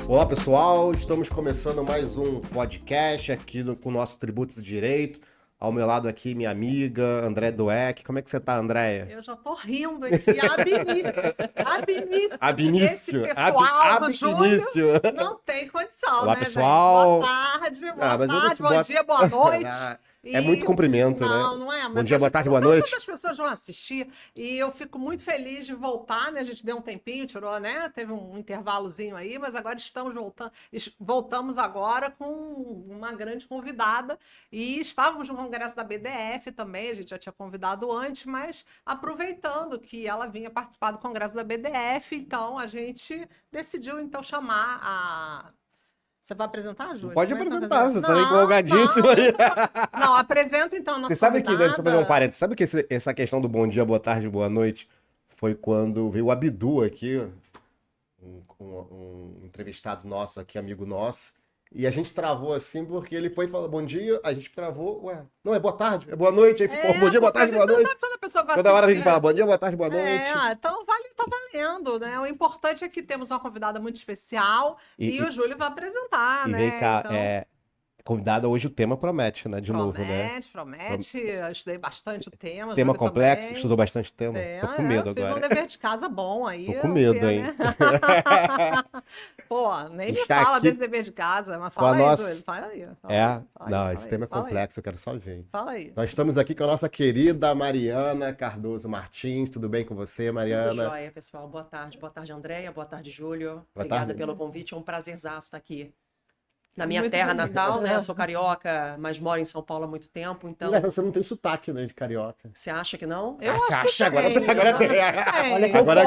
Olá pessoal, estamos começando mais um podcast aqui com o nosso Tributos de Direito. Ao meu lado aqui minha amiga André Dueck. Como é que você tá, Andréia? Eu já tô rindo aqui, ab início. Esse pessoal do Júlio não tem condição, Olá, né, pessoal. gente? Boa tarde, mas bom dia, boa noite. É muito cumprimento, né? Não é? Mas bom dia, boa tarde, boa noite. As pessoas vão assistir e eu fico muito feliz de voltar, né? A gente deu um tempinho, tirou, né? Teve um intervalozinho aí, mas agora estamos voltando. Voltamos agora com uma grande convidada e estávamos no congresso da BDF também, a gente já tinha convidado antes, mas aproveitando que ela vinha participar do congresso da BDF, então a gente decidiu então chamar a... Você vai apresentar, Júlia? Pode apresentar, você tá empolgadíssimo aí. Não, apresenta então a nossa Você sabe convidada. que, deixa eu fazer um parênteses, sabe que essa questão do bom dia, boa tarde, boa noite, foi quando veio o Abdu aqui, um entrevistado nosso aqui, amigo nosso, e a gente travou assim porque ele foi falar bom dia, a gente travou, não, é boa tarde, é boa noite, aí ficou bom dia, boa tarde, boa noite. Sabe quando a pessoa vai Toda hora a gente fala bom dia, boa tarde, boa noite. Então tá valendo, né? O importante é que temos uma convidada muito especial e o Júlio vai apresentar, né? Vem cá, convidada hoje o tema promete, né? Novo, né? Promete. Eu estudei bastante o tema. Tema Júlio complexo, também. estudou bastante tema. Tô com medo agora. Fiz um dever de casa bom aí. Tô com medo, hein? Pô, nem me fala desse dever de casa, mas fala aí, Júlio. Fala aí. Não, esse tema é complexo, eu quero só ver. Fala aí. Nós estamos aqui com a nossa querida Mariana Cardoso Martins. Tudo bem com você, Mariana? Tudo jóia, pessoal. Boa tarde, Andréia. Boa tarde, Júlio. Obrigada pelo convite. É um prazerzaço estar aqui. Na minha terra natal, né? Eu sou carioca, mas moro em São Paulo há muito tempo, então... Você não tem sotaque, né, de carioca. Você acha que não? Você acha? Agora tem. Olha que agora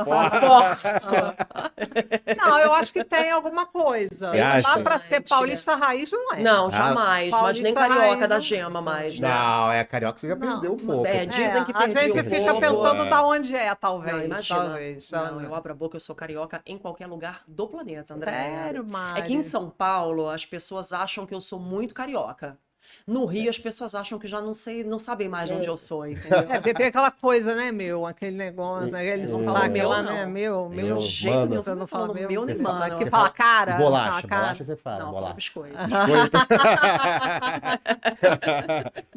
posso. Não, eu acho que tem alguma coisa. Você Dá pra ser paulista raiz, não é? Não, jamais. Mas nem carioca da gema mais, né? Não, carioca você já perdeu um pouco. Dizem que perdeu a gente fica pensando da onde é, talvez. Não, imagina. Talvez. Não, eu abro a boca, eu sou carioca em qualquer lugar do planeta, André. Sério, Mari? É que em São Paulo, as pessoas acham que eu sou muito carioca. No Rio, as pessoas acham que já não sabem mais de onde eu sou, entendeu? Porque tem aquela coisa, né, aquele negócio, né? Aquele sotaque lá, né? Meu jeito, você não fala meu nem mano. Que fala cara. Bolacha você fala. Não, fala biscoito.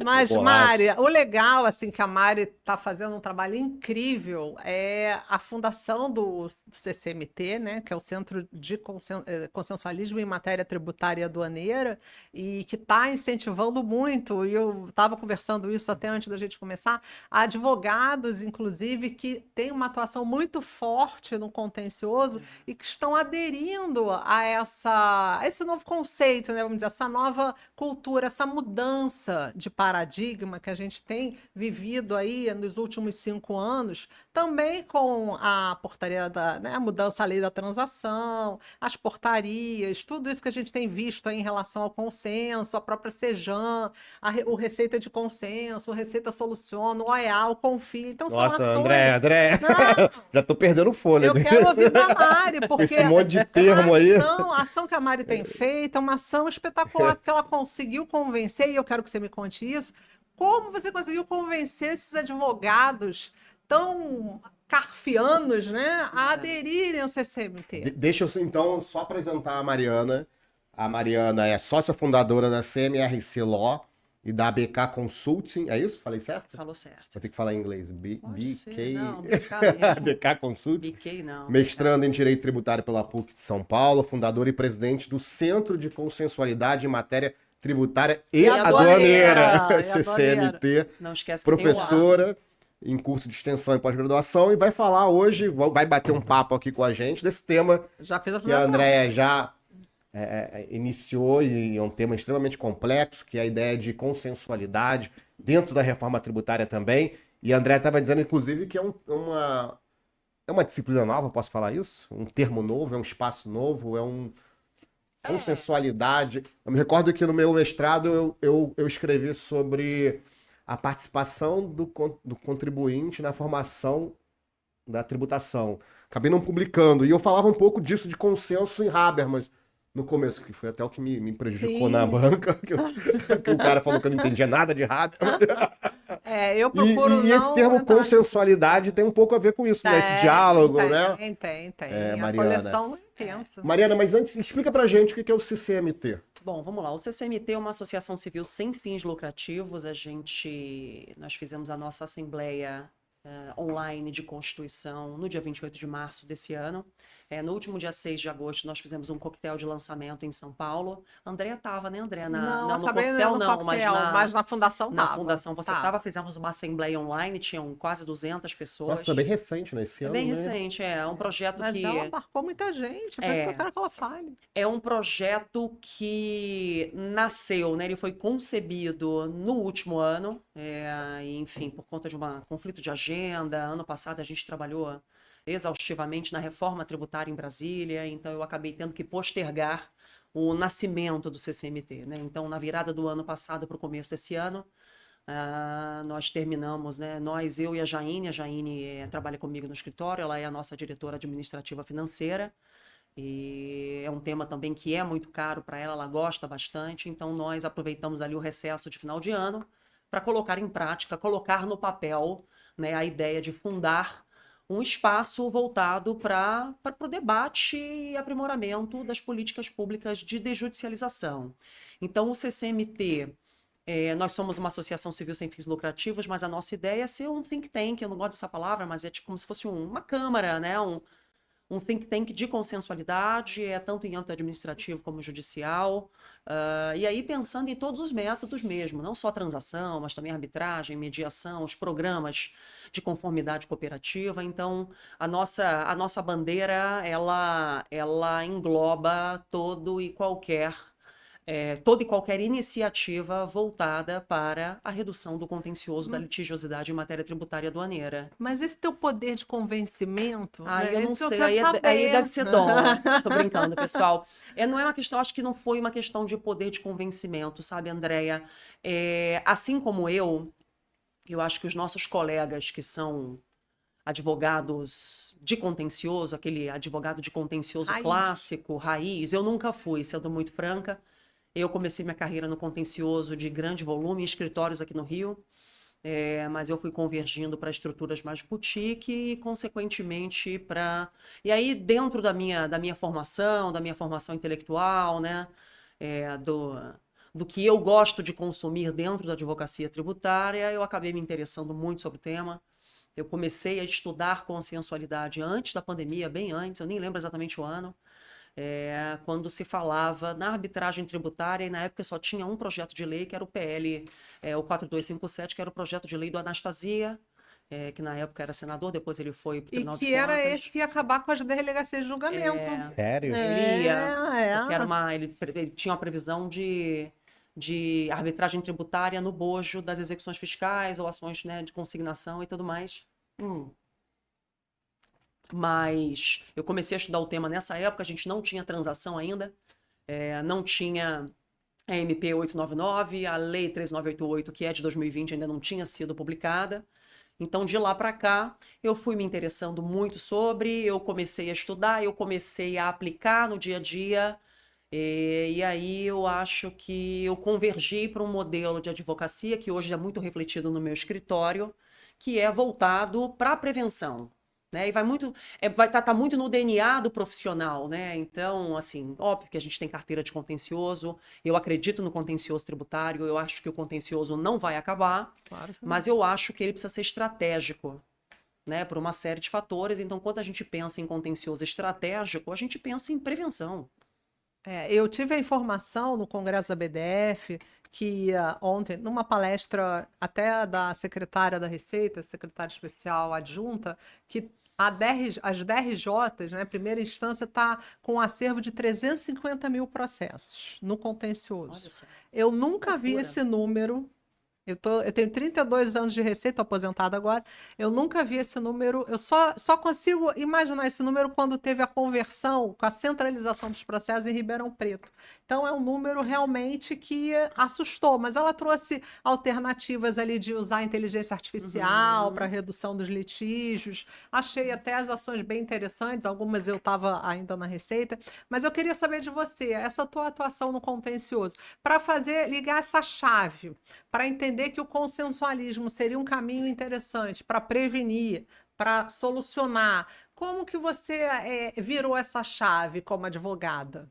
Mas, Mari, o legal, assim, que a Mari tá fazendo um trabalho incrível é a fundação do CCMT, né? Que é o Centro de Consensualismo em Matéria Tributária e Aduaneira, e que está incentivando muito, e eu estava conversando isso até antes da gente começar, advogados, inclusive, que têm uma atuação muito forte no contencioso e que estão aderindo a esse novo conceito, né? Vamos dizer, essa nova cultura, essa mudança de paradigma que a gente tem vivido aí nos últimos 5 anos, também com a portaria a mudança à lei da transação, as portarias, tudo isso que a gente tem visto aí em relação ao consenso, a própria CEJAM, o Receita de Consenso, o Receita Soluciona, o OEA, o Confio. Então, nossa, são ações... André, já tô perdendo o fôlego. Eu quero ouvir da Mari, porque esse monte de termo aí. A ação que a Mari tem feito é uma ação espetacular, porque ela conseguiu convencer, e eu quero que você me conte isso, como você conseguiu convencer esses advogados tão carfianos, né, a aderirem ao CCMT. Deixa eu, então, só apresentar a Mariana. A Mariana é sócia fundadora da CMRC Law e da ABK Consulting. É isso? Falei certo? Falou certo. Vou ter que falar em inglês. Não, ABK Consulting. BK não. Mestrando em Direito Tributário pela PUC de São Paulo, fundadora e presidente do Centro de Consensualidade em Matéria Tributária e Aduaneira, CCMT. Não esquece que professora em curso de extensão e pós-graduação, e vai falar hoje, vai bater um papo aqui com a gente desse tema que a Andréia já iniciou, e é um tema extremamente complexo, que é a ideia de consensualidade dentro da reforma tributária também. E a Andréia estava dizendo, inclusive, que é uma disciplina nova, posso falar isso? Um termo novo, é um espaço novo, consensualidade. Eu me recordo que no meu mestrado eu escrevi sobre a participação do contribuinte na formação da tributação. Acabei não publicando. E eu falava um pouco disso de consenso em Habermas no começo, que foi até o que me prejudicou na banca, que o cara falou que eu não entendia nada de Habermas. Eu procuro e esse termo consensualidade tem um pouco a ver com isso, né? Esse diálogo, né? Tem. Mariana. A coleção é intensa. Mariana, mas antes, explica pra gente o que é o CCMT. Bom, vamos lá. O CCMT é uma associação civil sem fins lucrativos. Nós fizemos a nossa assembleia online de Constituição no dia 28 de março desse ano. No último dia 6 de agosto, nós fizemos um coquetel de lançamento em São Paulo. A Andréia estava, né, Andréia? Não, no coquetel não, mas na fundação Na fundação você estava, fizemos uma assembleia online, tinham quase 200 pessoas. Nossa, tá bem recente, né, esse ano, bem recente, é um projeto mas ela marcou muita gente, mas eu quero que ela fale. É um projeto que nasceu, né, ele foi concebido no último ano, enfim, por conta de um conflito de agenda. Ano passado a gente trabalhou exaustivamente na reforma tributária em Brasília, então eu acabei tendo que postergar o nascimento do CCMT, né? Então, na virada do ano passado para o começo desse ano, nós terminamos, né? Eu e a Jaine trabalha comigo no escritório, ela é a nossa diretora administrativa financeira, e é um tema também que é muito caro para ela gosta bastante, então nós aproveitamos ali o recesso de final de ano para colocar em prática, colocar no papel, né, a ideia de fundar um espaço voltado para o debate e aprimoramento das políticas públicas de desjudicialização. Então, o CCMT, nós somos uma associação civil sem fins lucrativos, mas a nossa ideia é ser um think tank. Eu não gosto dessa palavra, mas é tipo como se fosse uma câmara, né? Um think tank de consensualidade, tanto em âmbito administrativo como judicial, e aí pensando em todos os métodos mesmo, não só transação, mas também arbitragem, mediação, os programas de conformidade cooperativa. Então, a nossa bandeira, ela engloba toda e qualquer iniciativa voltada para a redução do contencioso da litigiosidade em matéria tributária aduaneira. Mas esse teu poder de convencimento... eu não sei, aí deve ser dom. Tô brincando, pessoal. Não é uma questão, acho que não foi uma questão de poder de convencimento, sabe, Andréia? Assim como eu acho que os nossos colegas que são advogados de contencioso, aquele advogado de contencioso clássico, raiz, eu nunca fui, sendo muito franca. Eu comecei minha carreira no contencioso de grande volume, em escritórios aqui no Rio, mas eu fui convergindo para estruturas mais boutique e, consequentemente, para... E aí, dentro da minha formação intelectual, né, do que eu gosto de consumir dentro da advocacia tributária, eu acabei me interessando muito sobre o tema. Eu comecei a estudar consensualidade antes da pandemia, bem antes, eu nem lembro exatamente o ano, quando se falava na arbitragem tributária, e na época só tinha um projeto de lei, que era o PL, o 4257, que era o projeto de lei do Anastasia, que na época era senador, depois ele foi para o Tribunal de Contas. E que era esse que ia acabar com as delegacias de julgamento. Sério? Ele tinha uma previsão de arbitragem tributária no bojo das execuções fiscais ou ações, né, de consignação e tudo mais. Mas eu comecei a estudar o tema nessa época, a gente não tinha transação ainda, não tinha a MP 899, a Lei 3988, que é de 2020, ainda não tinha sido publicada. Então, de lá para cá, eu fui me interessando muito sobre, eu comecei a estudar, eu comecei a aplicar no dia a dia, e aí eu acho que eu convergi para um modelo de advocacia que hoje é muito refletido no meu escritório, que é voltado para a prevenção. Né? E vai estar muito no DNA do profissional, né? Então, assim, óbvio que a gente tem carteira de contencioso, eu acredito no contencioso tributário, eu acho que o contencioso não vai acabar, claro, mas eu acho que ele precisa ser estratégico, né? Por uma série de fatores. Então, quando a gente pensa em contencioso estratégico, a gente pensa em prevenção. Eu tive a informação no Congresso da BDF que ontem, numa palestra até da secretária da Receita, secretária especial adjunta, que as DRJs, né, primeira instância, está com um acervo de 350 mil processos no contencioso. Eu nunca vi esse número. Eu tenho 32 anos de Receita, estou aposentada agora. Eu nunca vi esse número. Eu só consigo imaginar esse número quando teve a conversão com a centralização dos processos em Ribeirão Preto. Então, é um número realmente que assustou, mas ela trouxe alternativas ali de usar a inteligência artificial para redução dos litígios. Achei até as ações bem interessantes, algumas eu estava ainda na Receita, mas eu queria saber de você, essa tua atuação no contencioso, para ligar essa chave, para entender entender que o consensualismo seria um caminho interessante para prevenir, para solucionar. Como que você virou essa chave como advogada?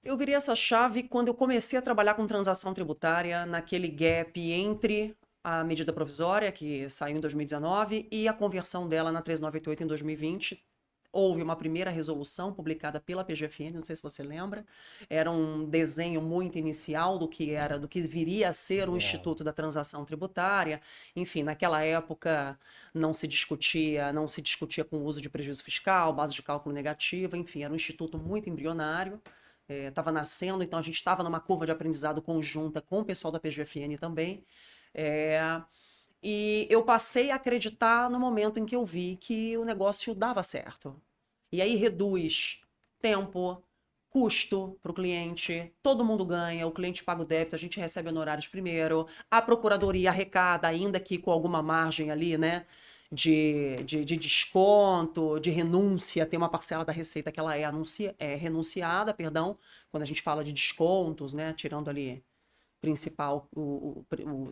Eu virei essa chave quando eu comecei a trabalhar com transação tributária, naquele gap entre a medida provisória, que saiu em 2019, e a conversão dela na 3988 em 2020. Houve uma primeira resolução publicada pela PGFN, não sei se você lembra. Era um desenho muito inicial do que viria a ser o Instituto da Transação Tributária. Enfim, naquela época não se discutia com o uso de prejuízo fiscal, base de cálculo negativa, enfim, era um instituto muito embrionário. Estava nascendo, então a gente estava numa curva de aprendizado conjunta com o pessoal da PGFN também. E eu passei a acreditar no momento em que eu vi que o negócio dava certo. E aí reduz tempo, custo para o cliente, todo mundo ganha, o cliente paga o débito, a gente recebe honorários primeiro, a procuradoria arrecada, ainda que com alguma margem ali, né? De desconto, de renúncia, tem uma parcela da receita que ela é renunciada, perdão, quando a gente fala de descontos, né, tirando ali principal, o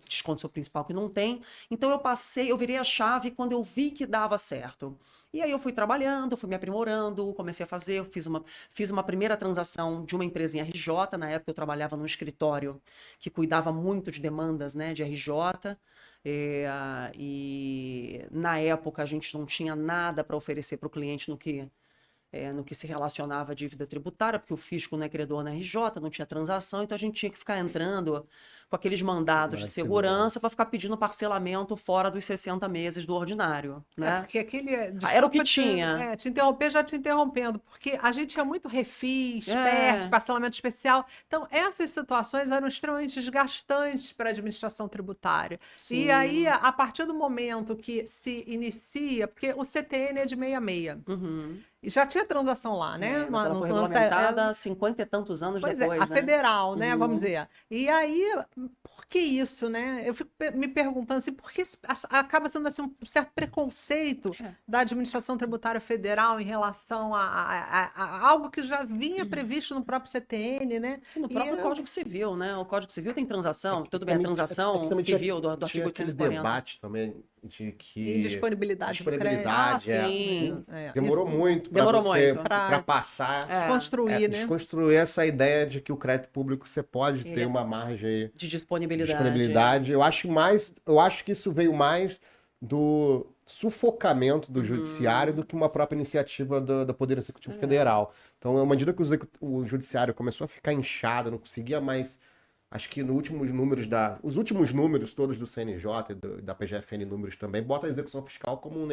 desconto seu principal que não tem. Então eu virei a chave quando eu vi que dava certo. E aí eu fui trabalhando, fui me aprimorando, comecei a fazer, eu fiz uma primeira transação de uma empresa em RJ, na época eu trabalhava num escritório que cuidava muito de demandas, né, de RJ, e na época a gente não tinha nada para oferecer para o cliente no que se relacionava à dívida tributária, porque o fisco não é credor na RJ, não tinha transação, então a gente tinha que ficar entrando com aqueles mandados de segurança para ficar pedindo parcelamento fora dos 60 meses do ordinário, né? Porque era o que tinha. Já te interrompendo, porque a gente é muito refis, PERT, parcelamento especial. Então, essas situações eram extremamente desgastantes para a administração tributária. Sim. E aí, a partir do momento que se inicia, porque o CTN é de 66. Uhum. E já tinha transação lá, né? Mas ela foi regulamentada 50 e tantos anos depois, a federal, né? Uhum. Vamos dizer. E aí, por que isso, né? Eu fico me perguntando assim, por que acaba sendo assim, um certo preconceito da administração tributária federal em relação a algo que já vinha previsto no próprio CTN, né? E no próprio Código Civil, né? O Código Civil tem transação, tudo bem, a transação civil do artigo 840. Debate também de que... Indisponibilidade do crédito. Sim. Demorou muito para você ultrapassar, construir, né? desconstruir essa ideia de que o crédito público você pode ter uma margem de disponibilidade. Eu acho que isso veio mais do sufocamento do judiciário do que uma própria iniciativa do Poder Executivo Federal. Então, à medida que o judiciário começou a ficar inchado, não conseguia mais... Acho que os últimos números todos do CNJ e da PGFN números também, bota a execução fiscal como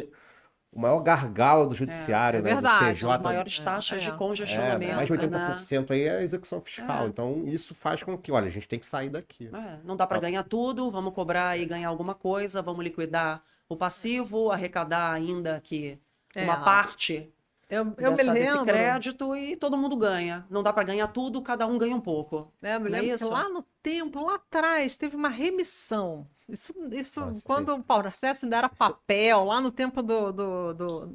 o maior gargalo do judiciário, né? Verdade, do TJ. As maiores taxas de congestionamento. Mais de 80% aí é a execução fiscal. Então, isso faz com que, olha, a gente tem que sair daqui. Não dá para ganhar tudo, vamos cobrar e ganhar alguma coisa, vamos liquidar o passivo, arrecadar ainda que uma parte desse crédito e todo mundo ganha. Não dá para ganhar tudo, cada um ganha um pouco. Eu me lembro que lá no tempo, lá atrás, teve uma remissão. Isso quando o processo ainda era papel, lá no tempo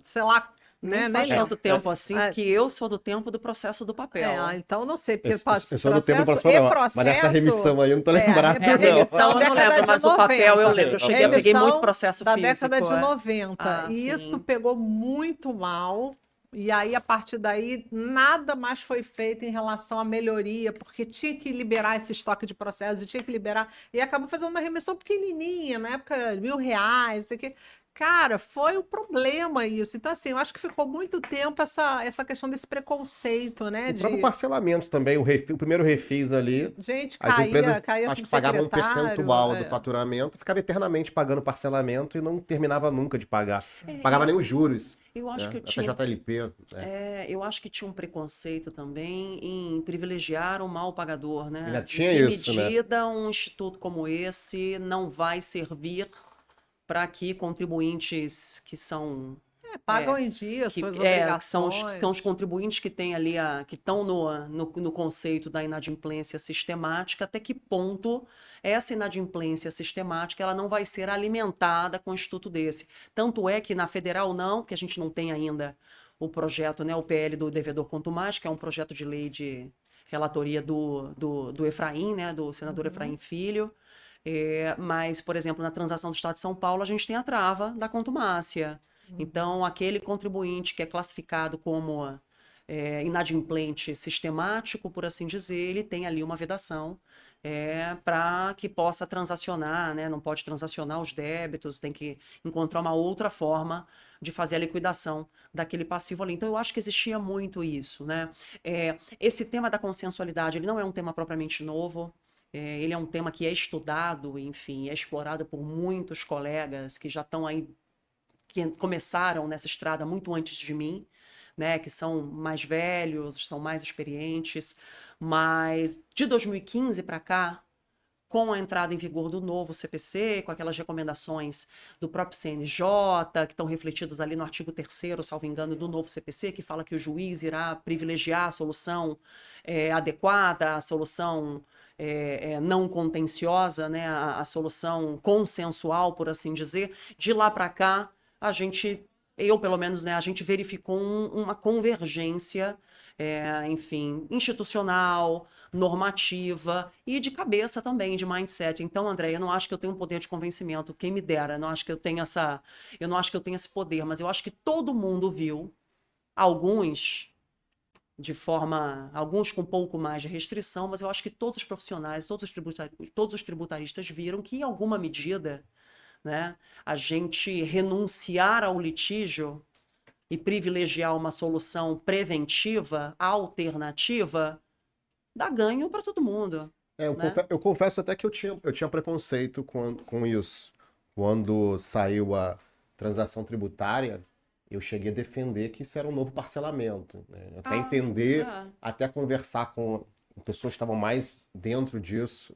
sei lá, né? Nem tanto tempo assim, que eu sou do tempo do processo do papel. Então não sei, porque eu sou do tempo do processo, mas essa remissão aí eu não tô lembrado. Remissão eu não lembro, mas o papel eu lembro. Eu peguei muito processo da físico. Da década de 90. E isso pegou muito mal. E aí, a partir daí, nada mais foi feito em relação à melhoria, porque tinha que liberar esse estoque de processos, tinha que liberar. E acabou fazendo uma remissão pequenininha, na época, R$1.000, não sei o quê. Cara, foi um problema isso. Então, assim, eu acho que ficou muito tempo essa questão desse preconceito, né? O próprio parcelamento também, o primeiro refis ali. Gente, as empresas caía pagavam um percentual do faturamento, ficava eternamente pagando parcelamento e não terminava nunca de pagar. Pagava nem os juros. Eu acho que TJLP. Eu acho que tinha um preconceito também em privilegiar o mal pagador, né? Ainda tinha isso, né? Em que medida um instituto como esse não vai servir para que contribuintes que são... pagam em dia suas obrigações. Que são os contribuintes que têm ali, que estão no conceito da inadimplência sistemática, até que ponto essa inadimplência sistemática ela não vai ser alimentada com um instituto desse. Tanto é que na federal não, que a gente não tem ainda o projeto, né, o PL do devedor quanto mais, que é um projeto de lei de relatoria do Efraim, né, do senador Efraim Filho. Mas, por exemplo, na transação do Estado de São Paulo, a gente tem a trava da contumácia. Então, aquele contribuinte que é classificado como inadimplente sistemático, por assim dizer, ele tem ali uma vedação para que possa transacionar, né? Não pode transacionar os débitos, tem que encontrar uma outra forma de fazer a liquidação daquele passivo ali. Então, eu acho que existia muito isso, né? Esse tema da consensualidade, ele não é um tema propriamente novo. Ele é um tema que é estudado, enfim, é explorado por muitos colegas que já estão aí, que começaram nessa estrada muito antes de mim, né, que são mais velhos, são mais experientes, mas de 2015 para cá, com a entrada em vigor do novo CPC, com aquelas recomendações do próprio CNJ, que estão refletidas ali no artigo 3º, salvo engano, do novo CPC, que fala que o juiz irá privilegiar a solução adequada, a solução não contenciosa, né, a solução consensual, por assim dizer. De lá para cá, eu pelo menos, né, a gente verificou uma convergência, enfim, institucional, normativa e de cabeça também, de mindset. Então, André, eu não acho que eu tenho um poder de convencimento, quem me dera, eu não acho que eu tenho esse poder, mas eu acho que todo mundo viu, alguns com um pouco mais de restrição, mas eu acho que todos os profissionais, todos os tributaristas viram que, em alguma medida, né, a gente renunciar ao litígio e privilegiar uma solução preventiva, alternativa, dá ganho para todo mundo. Né? Eu confesso até que eu tinha preconceito com isso. Quando saiu a transação tributária, eu cheguei a defender que isso era um novo parcelamento. Né? Até entender, até conversar com pessoas que estavam mais dentro disso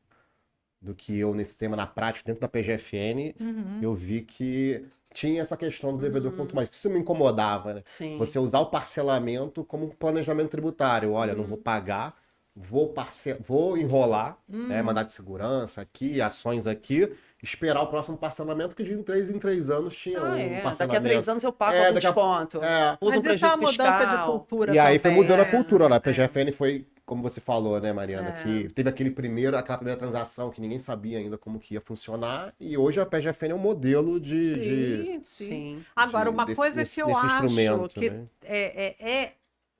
do que eu nesse tema na prática, dentro da PGFN, eu vi que tinha essa questão do devedor contumaz. Isso me incomodava, né? Sim. Você usar o parcelamento como um planejamento tributário. Olha, não vou pagar, vou enrolar, né, mandado de segurança aqui, ações aqui, esperar o próximo parcelamento, que de 3 em 3 anos tinha um parcelamento. Daqui a 3 anos eu pago algum desconto. Usa um prejuízo fiscal. Mudança de cultura e aí também, foi mudando a cultura, né? A PGFN foi, como você falou, né, Mariana, que teve aquela primeira transação que ninguém sabia ainda como que ia funcionar, e hoje a PGFN é um modelo Sim. Agora, uma coisa que eu acho que né?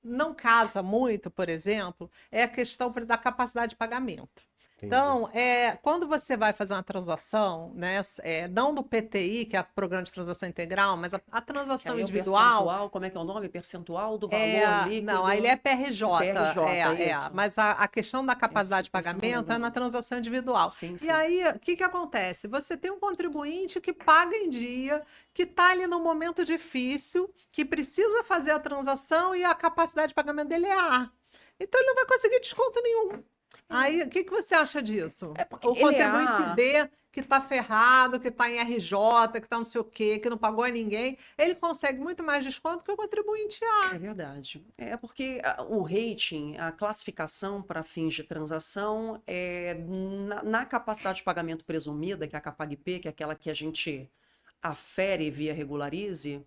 Não casa muito, por exemplo, é a questão da capacidade de pagamento. Entendi. Então, quando você vai fazer uma transação, né, não do PTI, que é o Programa de Transação Integral, mas a transação individual... Percentual, como é que é o nome? Percentual do valor líquido? Não, aí ele é PRJ. Isso. Mas a questão da capacidade de pagamento é na transação individual. Sim. E aí, o que acontece? Você tem um contribuinte que paga em dia, que está ali num momento difícil, que precisa fazer a transação e a capacidade de pagamento dele é A. Então, ele não vai conseguir desconto nenhum. Aí, o que você acha disso? O contribuinte D, que está ferrado, que está em RJ, que está não sei o quê, que não pagou a ninguém, ele consegue muito mais desconto que o contribuinte A. É verdade. Porque o rating, a classificação para fins de transação, na capacidade de pagamento presumida, que é a CAPAG-P, que é aquela que a gente afere via regularize,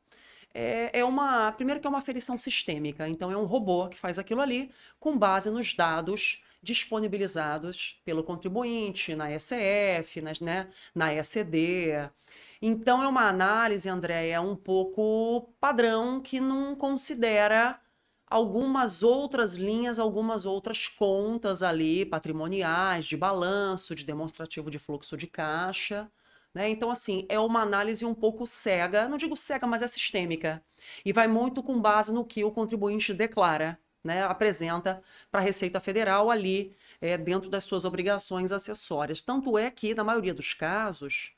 primeiro que é uma aferição sistêmica, então é um robô que faz aquilo ali com base nos dados disponibilizados pelo contribuinte, na ECF, na ECD. Então é uma análise, Andréia, um pouco padrão, que não considera algumas outras linhas, algumas outras contas ali, patrimoniais, de balanço, de demonstrativo de fluxo de caixa. Né? Então, assim, é uma análise um pouco cega, não digo cega, mas é sistêmica. E vai muito com base no que o contribuinte declara, né? Apresenta para a Receita Federal ali, dentro das suas obrigações acessórias. Tanto é que, na maioria dos casos,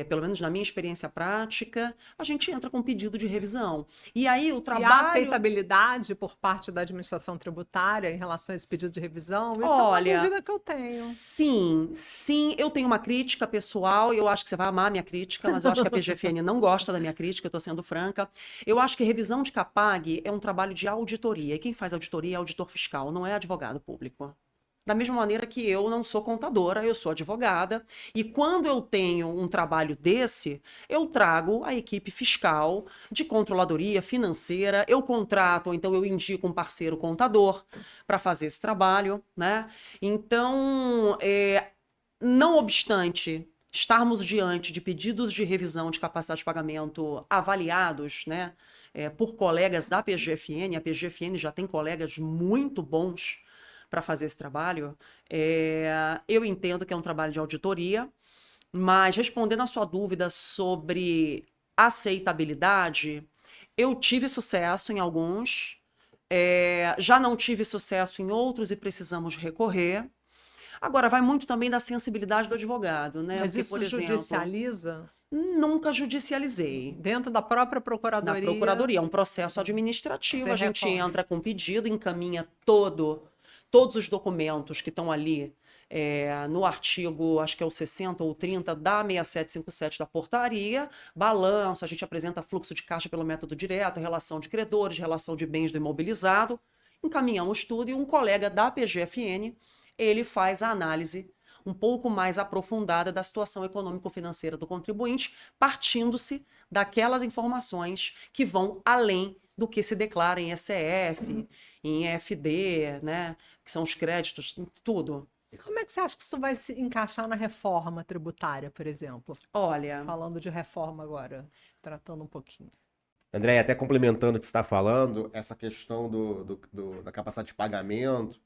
pelo menos na minha experiência prática, a gente entra com pedido de revisão. E aí o trabalho... E a aceitabilidade por parte da administração tributária em relação a esse pedido de revisão? Isso é uma dúvida que eu tenho. Sim, eu tenho uma crítica pessoal, eu acho que você vai amar a minha crítica, mas eu acho que a PGFN não gosta da minha crítica, eu estou sendo franca. Eu acho que revisão de CAPAG é um trabalho de auditoria, e quem faz auditoria é auditor fiscal, não é advogado público. Da mesma maneira que eu não sou contadora, eu sou advogada. E quando eu tenho um trabalho desse, eu trago a equipe fiscal de controladoria financeira, eu contrato, ou então eu indico um parceiro contador para fazer esse trabalho, né? Então, não obstante estarmos diante de pedidos de revisão de capacidade de pagamento avaliados, né, por colegas da PGFN, a PGFN já tem colegas muito bons para fazer esse trabalho, eu entendo que é um trabalho de auditoria, mas respondendo a sua dúvida sobre aceitabilidade, eu tive sucesso em alguns, já não tive sucesso em outros e precisamos recorrer. Agora, vai muito também da sensibilidade do advogado, né? Mas porque, isso por exemplo, judicializa? Nunca judicializei. Dentro da própria procuradoria? Na procuradoria, é um processo administrativo, a gente entra com pedido, encaminha todos os documentos que estão ali no artigo, acho que é o 60 ou 30 da 6757 da portaria, balanço, a gente apresenta fluxo de caixa pelo método direto, relação de credores, relação de bens do imobilizado, encaminhamos tudo e um colega da PGFN, ele faz a análise um pouco mais aprofundada da situação econômico-financeira do contribuinte, partindo-se daquelas informações que vão além do que se declara em ECF, em EFD, né, que são os créditos, tudo. E como é que você acha que isso vai se encaixar na reforma tributária, por exemplo? Olha... Falando de reforma agora, tratando um pouquinho. André, até complementando o que você está falando, essa questão da capacidade de pagamento,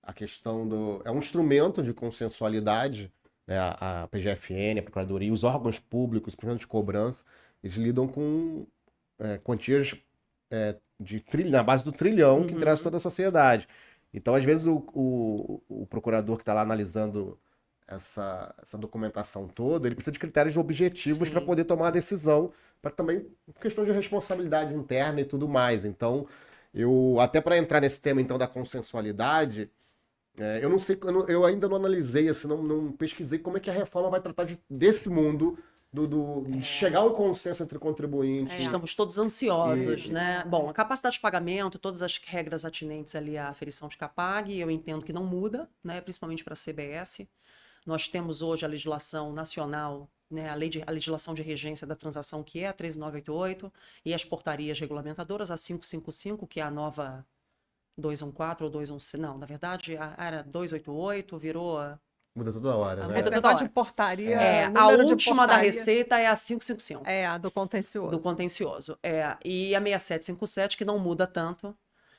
a questão é um instrumento de consensualidade, né? A PGFN, a Procuradoria, os órgãos públicos, principalmente de cobrança, eles lidam com quantias na base do trilhão que interessa toda a sociedade. Então, às vezes, o procurador que está lá analisando essa documentação toda, ele precisa de critérios objetivos para poder tomar a decisão, para também questão de responsabilidade interna e tudo mais. Então, até para entrar nesse tema então da consensualidade, eu não sei, eu ainda não analisei, assim, não pesquisei como é que a reforma vai tratar desse mundo de chegar a um consenso entre contribuintes. Estamos todos ansiosos, né? Bom, a capacidade de pagamento, todas as regras atinentes ali à aferição de CAPAG, eu entendo que não muda, né? Principalmente para a CBS. Nós temos hoje a legislação nacional, né? A legislação de regência da transação, que é a 13988, e as portarias regulamentadoras, a 555, que é a nova 214 ou 216, não, na verdade era 288, virou... Muda toda hora, né? Mas negócio de portaria... a última da Receita é a 555. A do contencioso. Do contencioso, e a 6757, que não muda tanto,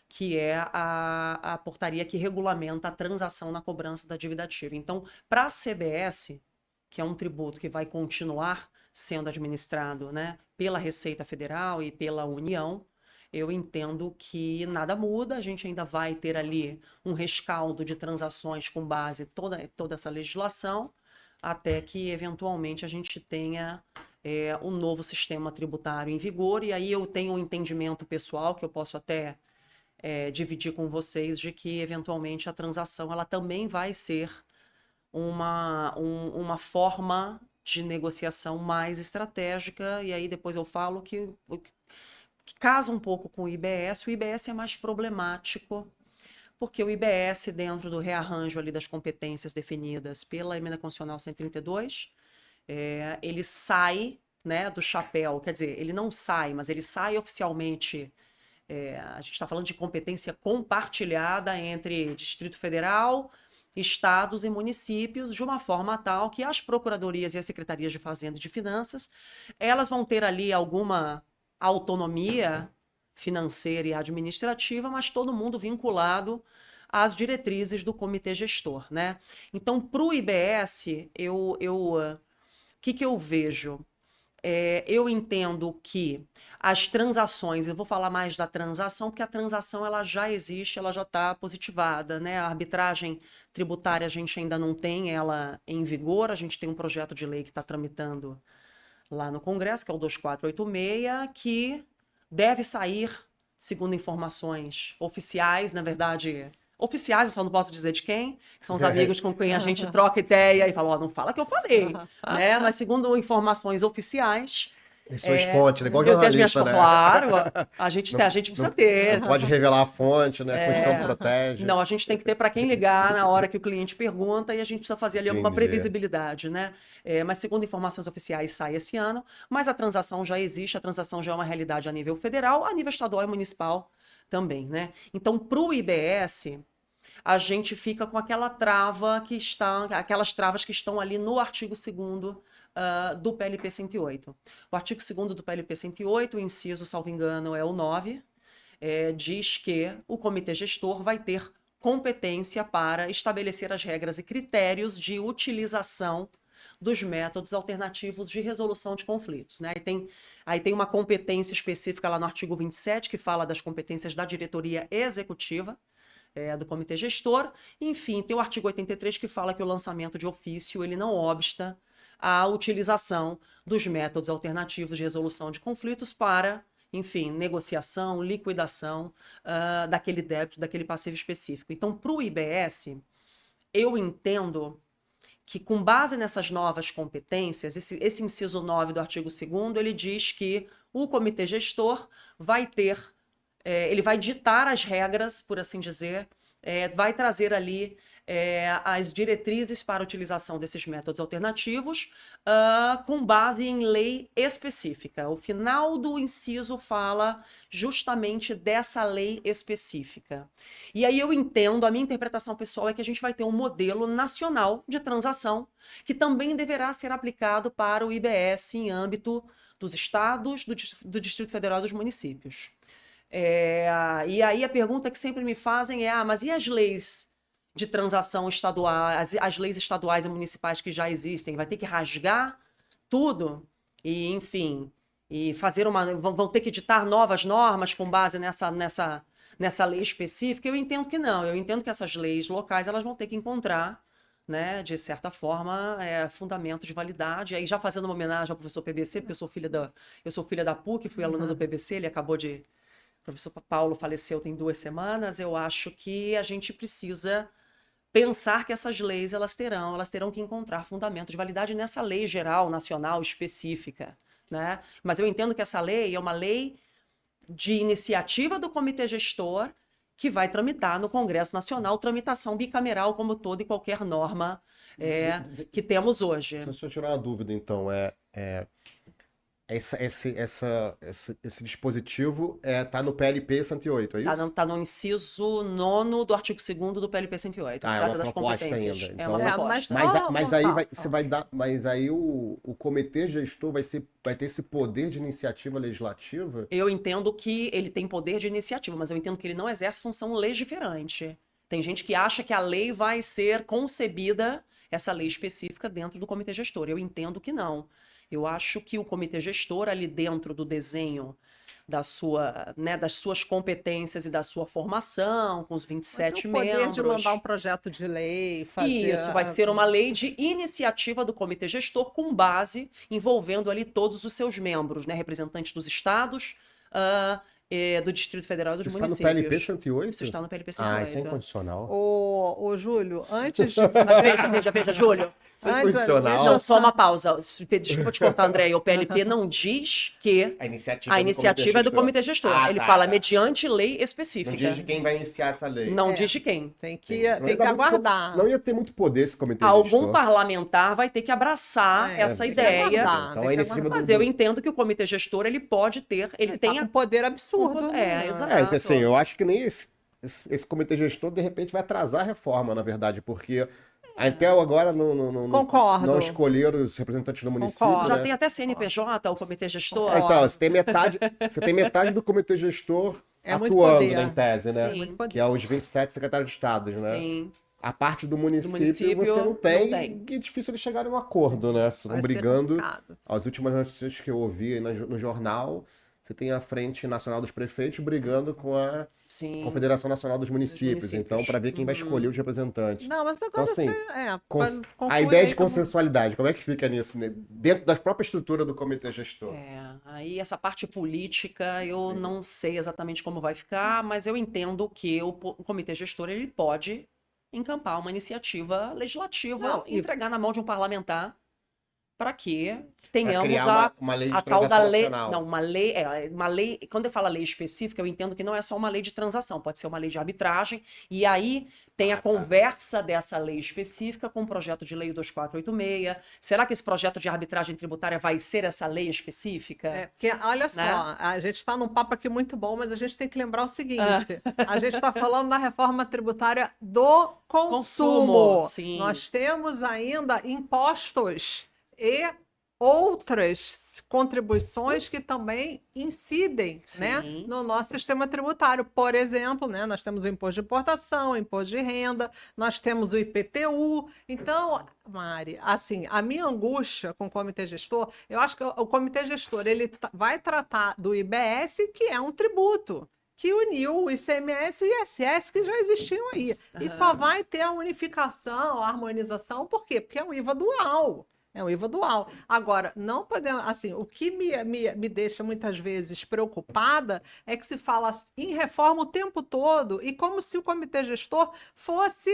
que é a portaria que regulamenta a transação na cobrança da dívida ativa. Então, para a CBS, que é um tributo que vai continuar sendo administrado, né, pela Receita Federal e pela União, eu entendo que nada muda, a gente ainda vai ter ali um rescaldo de transações com base em toda essa legislação, até que, eventualmente, a gente tenha um novo sistema tributário em vigor, e aí eu tenho um entendimento pessoal, que eu posso até dividir com vocês, de que, eventualmente, a transação ela também vai ser uma forma de negociação mais estratégica, e aí depois eu falo que casa um pouco com o IBS. O IBS é mais problemático, porque o IBS, dentro do rearranjo ali das competências definidas pela Emenda Constitucional 132, ele sai, né, do chapéu, quer dizer, ele não sai, mas ele sai oficialmente, a gente está falando de competência compartilhada entre Distrito Federal, estados e municípios, de uma forma tal que as procuradorias e as secretarias de Fazenda e de Finanças, elas vão ter ali alguma autonomia financeira e administrativa, mas todo mundo vinculado às diretrizes do comitê gestor, né? Então, para o IBS, o que eu vejo? Eu entendo que as transações, eu vou falar mais da transação, porque a transação ela já existe, ela já está positivada, né? A arbitragem tributária a gente ainda não tem ela em vigor, a gente tem um projeto de lei que está tramitando lá no Congresso, que é o 2486, que deve sair, segundo informações oficiais, na verdade, oficiais, eu só não posso dizer de quem, que são os amigos com quem a gente troca ideia e fala, não fala que eu falei, né? Mas segundo informações oficiais... Suas fontes, né? Igual jornalista, né? Claro, a gente precisa ter. Não pode revelar a fonte, né? A Constituição protege. Não, a gente tem que ter para quem ligar na hora que o cliente pergunta e a gente precisa fazer ali alguma previsibilidade, né? Mas segundo informações oficiais sai esse ano, mas a transação já existe, a transação já é uma realidade a nível federal, a nível estadual e municipal também, né? Então, para o IBS, a gente fica com aquela trava que está, aquelas travas que estão ali no artigo 2º do PLP 108. O artigo 2º do PLP 108, o inciso, salvo engano, é o 9, diz que o comitê gestor vai ter competência para estabelecer as regras e critérios de utilização dos métodos alternativos de resolução de conflitos, né? Aí tem uma competência específica lá no artigo 27, que fala das competências da diretoria executiva, do comitê gestor. Enfim, tem o artigo 83, que fala que o lançamento de ofício ele não obsta à utilização dos métodos alternativos de resolução de conflitos para, enfim, negociação, liquidação daquele débito, daquele passivo específico. Então, para o IBS, eu entendo que, com base nessas novas competências, esse inciso 9 do artigo 2º, ele diz que o comitê gestor vai ter, ele vai ditar as regras, por assim dizer, vai trazer ali as diretrizes para a utilização desses métodos alternativos com base em lei específica. O final do inciso fala justamente dessa lei específica. E aí eu entendo, a minha interpretação pessoal é que a gente vai ter um modelo nacional de transação que também deverá ser aplicado para o IBS em âmbito dos estados, do Distrito Federal e dos municípios. E aí a pergunta que sempre me fazem é, mas e as leis de transação estadual, as leis estaduais e municipais que já existem? Vai ter que rasgar tudo? E, enfim, e fazer vão ter que editar novas normas com base nessa lei específica? Eu entendo que não. Eu entendo que essas leis locais elas vão ter que encontrar, né, de certa forma, fundamento de validade. Aí, já fazendo uma homenagem ao professor PBC, porque eu sou filha da PUC, fui aluna do PBC, ele acabou de... O professor Paulo faleceu tem 2 semanas. Eu acho que a gente precisa pensar que essas leis elas terão que encontrar fundamento de validade nessa lei geral, nacional, específica, né? Mas eu entendo que essa lei é uma lei de iniciativa do comitê gestor que vai tramitar no Congresso Nacional, tramitação bicameral como toda e qualquer norma que temos hoje. Deixa eu tirar uma dúvida, então. Esse dispositivo tá no PLP 108, é isso? Tá no inciso 9º do artigo 2º do PLP 108. É uma proposta ainda. Então, é uma proposta. Mas aí o comitê gestor vai ter esse poder de iniciativa legislativa? Eu entendo que ele tem poder de iniciativa, mas eu entendo que ele não exerce função legiferante. Tem gente que acha que a lei vai ser concebida, essa lei específica, dentro do comitê gestor. Eu entendo que não. Eu acho que o comitê gestor, ali dentro do desenho das suas competências e da sua formação, com os 27 membros... O poder de mandar um projeto de lei, fazer... Isso, vai ser uma lei de iniciativa do comitê gestor com base envolvendo ali todos os seus membros, né? Representantes dos estados, do Distrito Federal e dos municípios. Isso está no PLP 108? Isso está no PLP 108. Isso é incondicional. Ô, Júlio, antes de... Veja, Júlio. Isso é incondicional. Não, só uma pausa. Desculpa te cortar, André. O PLP não diz que a iniciativa é do comitê gestor. Ele fala mediante lei específica. Não diz de quem vai iniciar essa lei. Não diz de quem. Tem que aguardar. Senão ia ter muito poder esse comitê gestor. Algum parlamentar vai ter que abraçar essa ideia. Então, mas eu entendo que o comitê gestor ele pode ter... Ele tem um poder absurdo. Exato. Assim, eu acho que nem esse comitê gestor, de repente, vai atrasar a reforma, na verdade, porque... Até agora não escolheram os representantes do município. Concordo. Já tem até CNPJ, o comitê gestor. Então, você tem metade do comitê gestor atuando, né, em tese, né? Sim. Que é os 27 secretários de Estado, né? Sim. A parte do município você não tem. Que é difícil eles chegarem a um acordo, né? Vocês vão brigando. As últimas notícias que eu ouvi aí no jornal, você tem a Frente Nacional dos Prefeitos brigando com a Confederação Nacional dos Municípios. Então, para ver quem vai escolher os representantes. Não, mas agora então, assim, a ideia de consensualidade, como é que fica nisso, né? Dentro da própria estrutura do comitê gestor? Aí essa parte política eu não sei exatamente como vai ficar, mas eu entendo que o comitê gestor ele pode encampar uma iniciativa legislativa e entregar na mão de um parlamentar para que tenhamos uma lei de a tal da lei. nacional. Não, uma lei. Quando eu falo lei específica, eu entendo que não é só uma lei de transação, pode ser uma lei de arbitragem, e aí tem a conversa dessa lei específica com o projeto de lei 2486. Será que esse projeto de arbitragem tributária vai ser essa lei específica? Porque, olha só, a gente está num papo aqui muito bom, mas a gente tem que lembrar o seguinte: a gente está falando da reforma tributária do consumo. Sim. Nós temos ainda impostos e outras contribuições que também incidem, né, no nosso sistema tributário. Por exemplo, né, nós temos o imposto de importação, o imposto de renda, nós temos o IPTU. Então, Mari, assim, a minha angústia com o comitê gestor, eu acho que o comitê gestor ele vai tratar do IBS, que é um tributo que uniu o ICMS e o ISS, que já existiam aí. E só vai ter a unificação, a harmonização, por quê? Porque é um IVA dual. É um IVA dual. Agora, não podemos. Assim, o que me deixa muitas vezes preocupada é que se fala em reforma o tempo todo e como se o comitê gestor fosse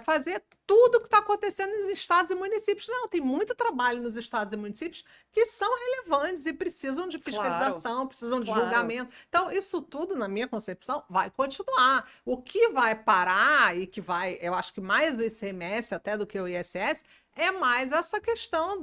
fazer tudo o que está acontecendo nos estados e municípios. Não, tem muito trabalho nos estados e municípios que são relevantes e precisam de fiscalização, precisam de julgamento. Então, isso tudo, na minha concepção, vai continuar. O que vai parar e que vai, eu acho que mais o ICMS até do que o ISS, é mais essa questão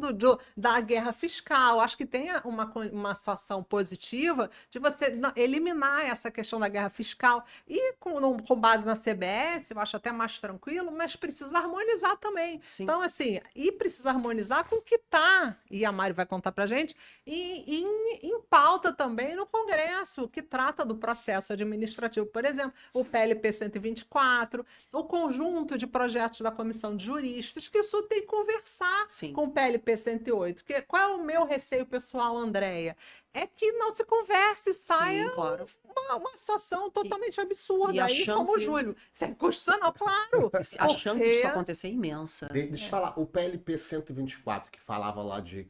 da guerra fiscal. Acho que tem uma situação positiva de você eliminar essa questão da guerra fiscal. E com base na CBS, eu acho até mais tranquilo, mas precisa harmonizar também. Sim. Então, assim, e precisa harmonizar com o que está, e a Mari vai contar pra gente, em pauta também no Congresso, que trata do processo administrativo. Por exemplo, o PLP 124, o conjunto de projetos da Comissão de Juristas, que isso tem que conversar com o PLP 108. Porque qual é o meu receio pessoal, Andréia? É que não se converse e saia uma situação totalmente absurda. E a aí, chance... como o Júlio, isso é inconstitucional, claro. A chance disso acontecer é imensa. Deixa eu falar, o PLP 124, que falava lá de...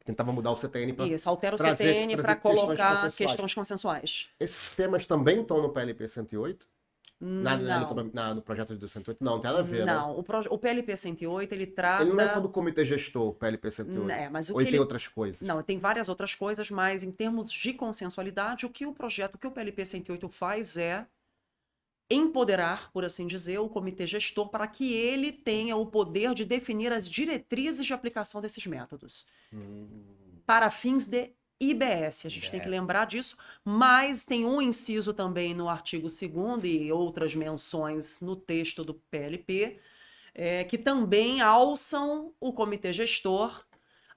tentava mudar o CTN para... Isso, altera o CTN para colocar questões consensuais. Esses temas também estão no PLP 108? No projeto do 108? Não, tem nada a ver, não. Né? O PLP 108, ele trata... Ele não é só do comitê gestor, o PLP 108. Mas ou ele tem outras coisas? Não, tem várias outras coisas, mas em termos de consensualidade, o que o PLP 108 faz é empoderar, por assim dizer, o comitê gestor para que ele tenha o poder de definir as diretrizes de aplicação desses métodos. Para fins de IBS, a gente tem que lembrar disso, mas tem um inciso também no artigo 2º e outras menções no texto do PLP, que também alçam o comitê gestor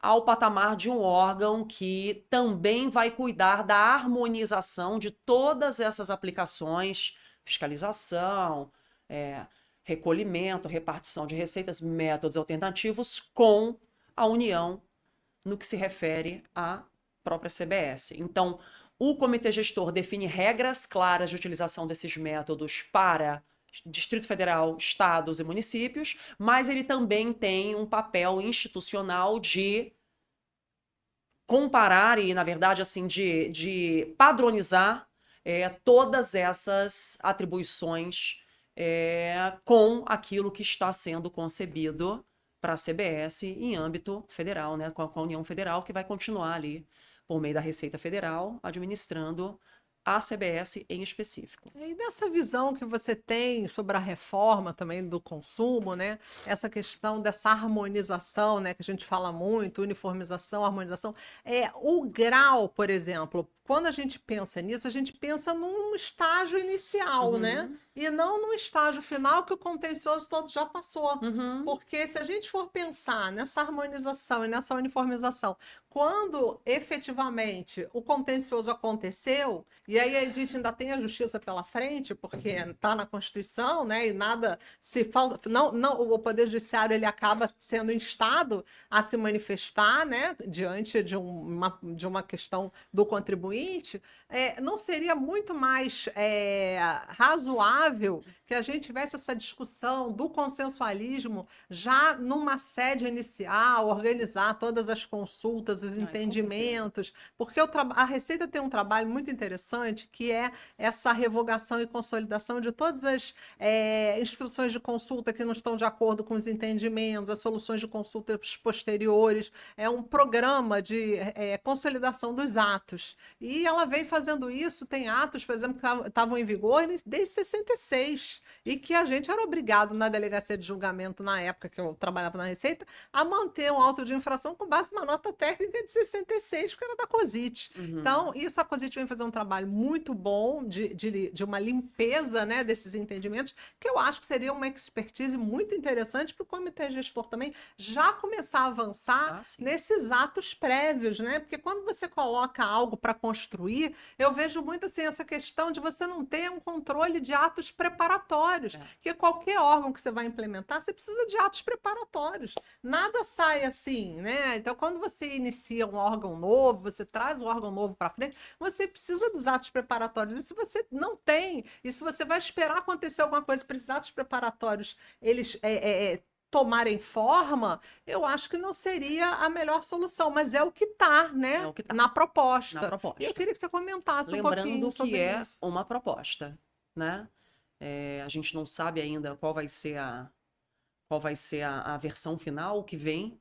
ao patamar de um órgão que também vai cuidar da harmonização de todas essas aplicações, fiscalização, recolhimento, repartição de receitas, métodos alternativos com a União no que se refere à própria CBS. Então, o comitê gestor define regras claras de utilização desses métodos para Distrito Federal, estados e municípios, mas ele também tem um papel institucional de comparar e, na verdade, assim, de padronizar todas essas atribuições com aquilo que está sendo concebido para a CBS em âmbito federal, né, com a União Federal, que vai continuar ali por meio da Receita Federal, administrando a CBS em específico. E dessa visão que você tem sobre a reforma também do consumo, né? Essa questão dessa harmonização, né? Que a gente fala muito, uniformização, harmonização. O grau, por exemplo, quando a gente pensa nisso, a gente pensa num estágio inicial, né? E não num estágio final que o contencioso todo já passou. Porque se a gente for pensar nessa harmonização e nessa uniformização, quando efetivamente o contencioso aconteceu, e aí a gente ainda tem a justiça pela frente, porque está na Constituição, né? E nada se falta. Não, o Poder Judiciário ele acaba sendo instado a se manifestar, né? Diante de uma questão do contribuinte. Não seria muito mais razoável que a gente tivesse essa discussão do consensualismo já numa sede inicial, organizar todas as consultas, dúvidas, os entendimentos, porque a Receita tem um trabalho muito interessante, que é essa revogação e consolidação de todas as instruções de consulta que não estão de acordo com os entendimentos, as soluções de consulta posteriores. É um programa de consolidação dos atos. E ela vem fazendo isso, tem atos, por exemplo, que estavam em vigor desde 66, e que a gente era obrigado na delegacia de julgamento, na época que eu trabalhava na Receita, a manter um auto de infração com base numa nota técnica de 66, que era da COSIT. Então, isso a COSIT vem fazer um trabalho muito bom de uma limpeza, né, desses entendimentos, que eu acho que seria uma expertise muito interessante para o comitê gestor também já começar a avançar nesses atos prévios, né? Porque quando você coloca algo para construir, eu vejo muito assim essa questão de você não ter um controle de atos preparatórios, porque qualquer órgão que você vai implementar, você precisa de atos preparatórios. Nada sai assim, né? Então, quando você inicia um órgão novo, você traz um órgão novo para frente, você precisa dos atos preparatórios. E se você não tem, e se você vai esperar acontecer alguma coisa para esses atos preparatórios, eles tomarem forma, eu acho que não seria a melhor solução, mas é o que está, né? É o que tá na proposta. E eu queria que você comentasse um pouquinho sobre isso. Lembrando que é uma proposta, né? A gente não sabe ainda qual vai ser a versão final que vem,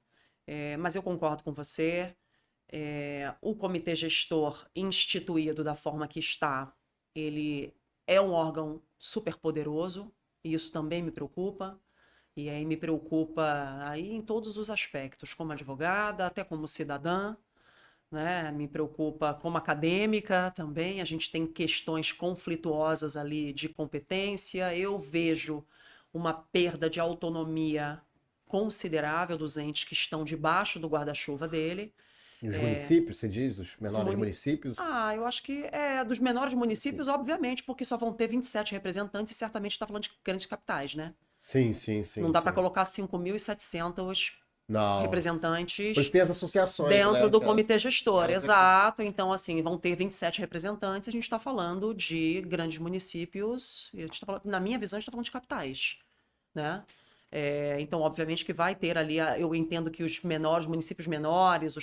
mas eu concordo com você. O comitê gestor instituído da forma que está, ele é um órgão super poderoso, e isso também me preocupa. E aí me preocupa aí em todos os aspectos, como advogada, até como cidadã, né? Me preocupa como acadêmica também. A gente tem questões conflituosas ali de competência. Eu vejo uma perda de autonomia considerável dos entes que estão debaixo do guarda-chuva dele. E os municípios, você diz? Os menores municípios? Eu acho que dos menores municípios, obviamente, porque só vão ter 27 representantes e certamente está falando de grandes capitais, né? Sim. Não dá para colocar 5.700 representantes pois tem as associações, dentro do comitê gestor. Exato. Então, assim, vão ter 27 representantes. A gente está falando de grandes municípios. A gente tá falando, na minha visão, a gente está falando de capitais, né? Então, obviamente que vai ter ali, eu entendo que os municípios menores,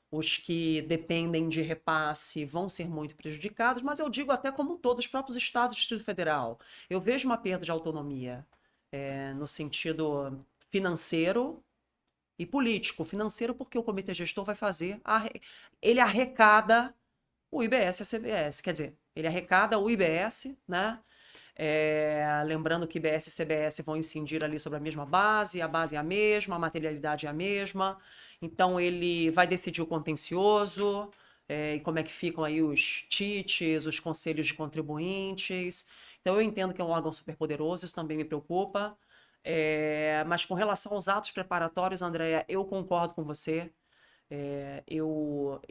os que dependem de repasse vão ser muito prejudicados, mas eu digo até como todos os próprios estados do Distrito Federal. Eu vejo uma perda de autonomia no sentido financeiro e político. Financeiro porque o comitê gestor vai fazer, ele arrecada o IBS e a CBS, quer dizer, ele arrecada o IBS, né? Lembrando que IBS e CBS vão incidir ali sobre a mesma base, a base é a mesma, a materialidade é a mesma. Então, ele vai decidir o contencioso, e como é que ficam aí os TITs, os conselhos de contribuintes. Então, eu entendo que é um órgão superpoderoso, isso também me preocupa. Mas com relação aos atos preparatórios, Andréa, eu concordo com você. Eu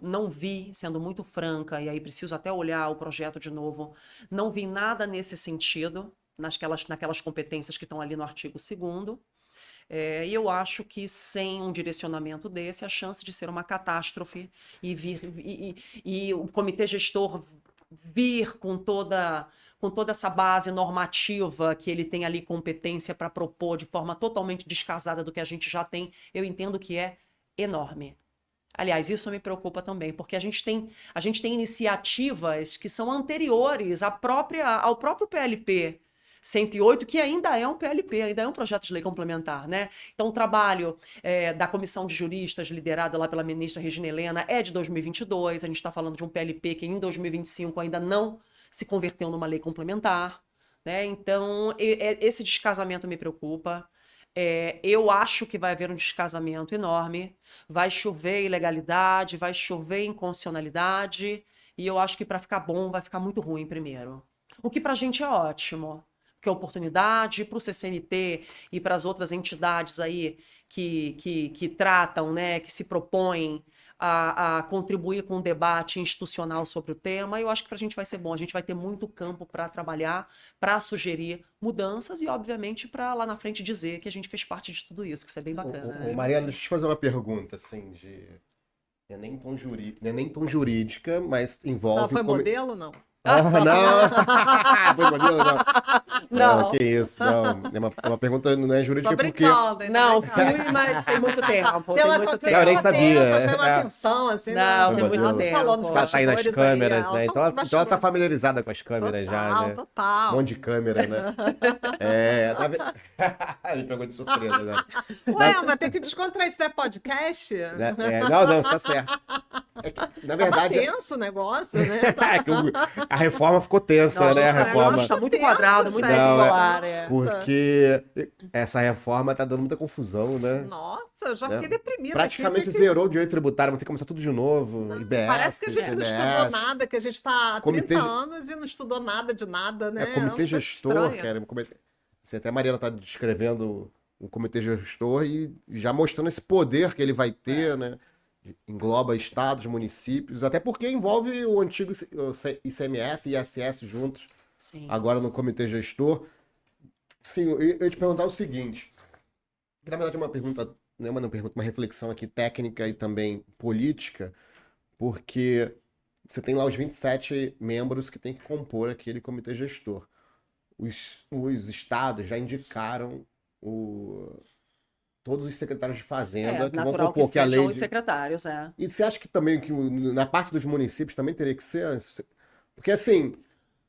não vi, sendo muito franca, e aí preciso até olhar o projeto de novo, não vi nada nesse sentido, naquelas competências que estão ali no artigo 2º. E eu acho que sem um direcionamento desse, a chance de ser uma catástrofe e o comitê gestor vir com toda essa base normativa que ele tem ali competência para propor de forma totalmente descasada do que a gente já tem, eu entendo que é enorme. Aliás, isso me preocupa também, porque a gente tem iniciativas que são anteriores ao próprio PLP 108, que ainda é um PLP, ainda é um projeto de lei complementar, né? Então, o trabalho da comissão de juristas, liderada lá pela ministra Regina Helena, é de 2022, a gente está falando de um PLP que em 2025 ainda não se converteu numa lei complementar, né? Então, esse descasamento me preocupa. Eu acho que vai haver um descasamento enorme, vai chover ilegalidade, vai chover inconstitucionalidade, e eu acho que para ficar bom vai ficar muito ruim primeiro. O que para a gente é ótimo, que é oportunidade para o CCMT e para as outras entidades aí que tratam, né, que se propõem a contribuir com um debate institucional sobre o tema. Eu acho que para a gente vai ser bom, a gente vai ter muito campo para trabalhar, para sugerir mudanças e, obviamente, para lá na frente dizer que a gente fez parte de tudo isso, que isso é bem bacana. Mariana, deixa eu te fazer uma pergunta, assim, não é nem tão jurídica, mas envolve... Ela foi modelo, não? Não! depois de Manila? Não. Que isso, não. É uma pergunta, não é jurídica porque... Não, fui, mas tem muito tempo. Tem muito tempo. Eu nem sabia. Chama atenção, assim. Não, tem muito tempo. Ela tá aí nas câmeras, né? Então ela tá familiarizada com as câmeras já, né? Total. Um monte de câmera, né? Ele pegou de surpresa, né? Ué, mas tem que descontrair, isso é podcast? Não, você tá certo. Na verdade... Tava tenso o negócio, né? A reforma ficou tensa, né? A reforma. Tá muito quadrado, muito regular. Porque essa reforma tá dando muita confusão, né? Nossa, eu já fiquei deprimida. Praticamente zerou o direito tributário, vão ter que começar tudo de novo. IBS, parece que a gente não estudou nada, que a gente tá há 30 anos e não estudou nada de nada, né? Comitê gestor, cara. Assim, até a Mariana tá descrevendo o comitê gestor e já mostrando esse poder que ele vai ter, né? Engloba estados, municípios, até porque envolve o antigo ICMS e ISS juntos. Sim. Agora no comitê gestor. Sim, eu ia te perguntar o seguinte, que na verdade é uma pergunta, não é uma pergunta, uma reflexão aqui técnica e também política, porque você tem lá os 27 membros que tem que compor aquele comitê gestor. Os estados já indicaram todos os secretários de Fazenda que vão compor, que a lei... os secretários, E você acha que também que na parte dos municípios também teria que ser? Porque assim,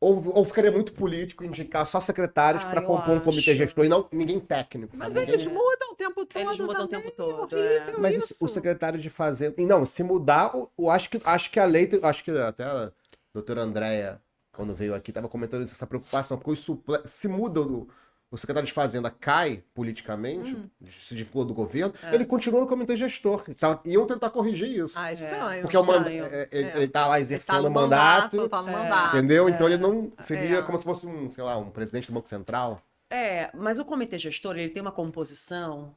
ou ficaria muito político indicar só secretários para compor um comitê gestor e não ninguém técnico. Mas eles mudam o tempo todo. Eles mudam o tempo todo. Mas o secretário de Fazenda... Não, se mudar, eu acho que a lei... Acho que até a doutora Andréia, quando veio aqui, estava comentando essa preocupação, porque se muda o secretário de Fazenda cai politicamente, se desvincula do governo, ele continua no comitê gestor. Então, iam tentar corrigir isso. Estranho. Porque ele tá lá exercendo o mandato. Tá no mandato. Entendeu? Então ele não seria como se fosse um presidente do Banco Central. Mas o comitê gestor, ele tem uma composição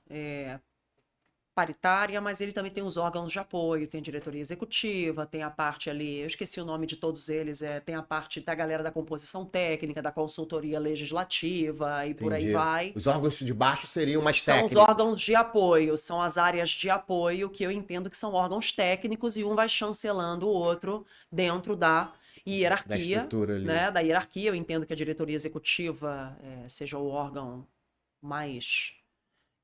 paritária, mas ele também tem os órgãos de apoio, tem a diretoria executiva, tem a parte ali, eu esqueci o nome de todos eles, tem a parte da galera da composição técnica, da consultoria legislativa e por aí vai. Os órgãos de baixo seriam mais técnicos. São os órgãos de apoio, são as áreas de apoio que eu entendo que são órgãos técnicos e um vai chancelando o outro dentro da hierarquia, né? Da hierarquia. Eu entendo que a diretoria executiva seja o órgão mais...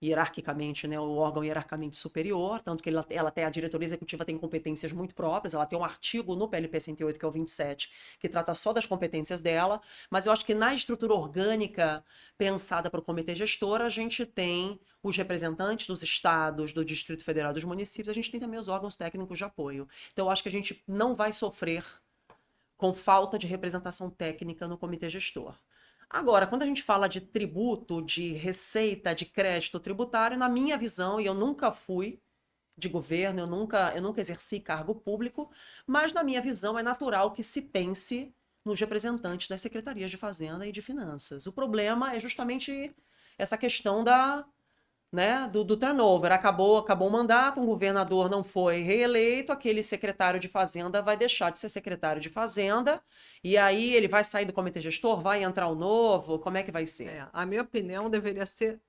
hierarquicamente, né, o órgão hierarquicamente superior, tanto que a diretoria executiva tem competências muito próprias, ela tem um artigo no PLP 108, que é o 27, que trata só das competências dela, mas eu acho que na estrutura orgânica pensada para o comitê gestor, a gente tem os representantes dos estados, do Distrito Federal, dos municípios, a gente tem também os órgãos técnicos de apoio. Então eu acho que a gente não vai sofrer com falta de representação técnica no comitê gestor. Agora, quando a gente fala de tributo, de receita, de crédito tributário, na minha visão, e eu nunca fui de governo, eu nunca exerci cargo público, mas na minha visão é natural que se pense nos representantes das secretarias de Fazenda e de Finanças. O problema é justamente essa questão do turnover. Acabou o mandato, um governador não foi reeleito, aquele secretário de Fazenda vai deixar de ser secretário de Fazenda, e aí ele vai sair do comitê gestor, vai entrar o novo, como é que vai ser? A minha opinião deveria ser...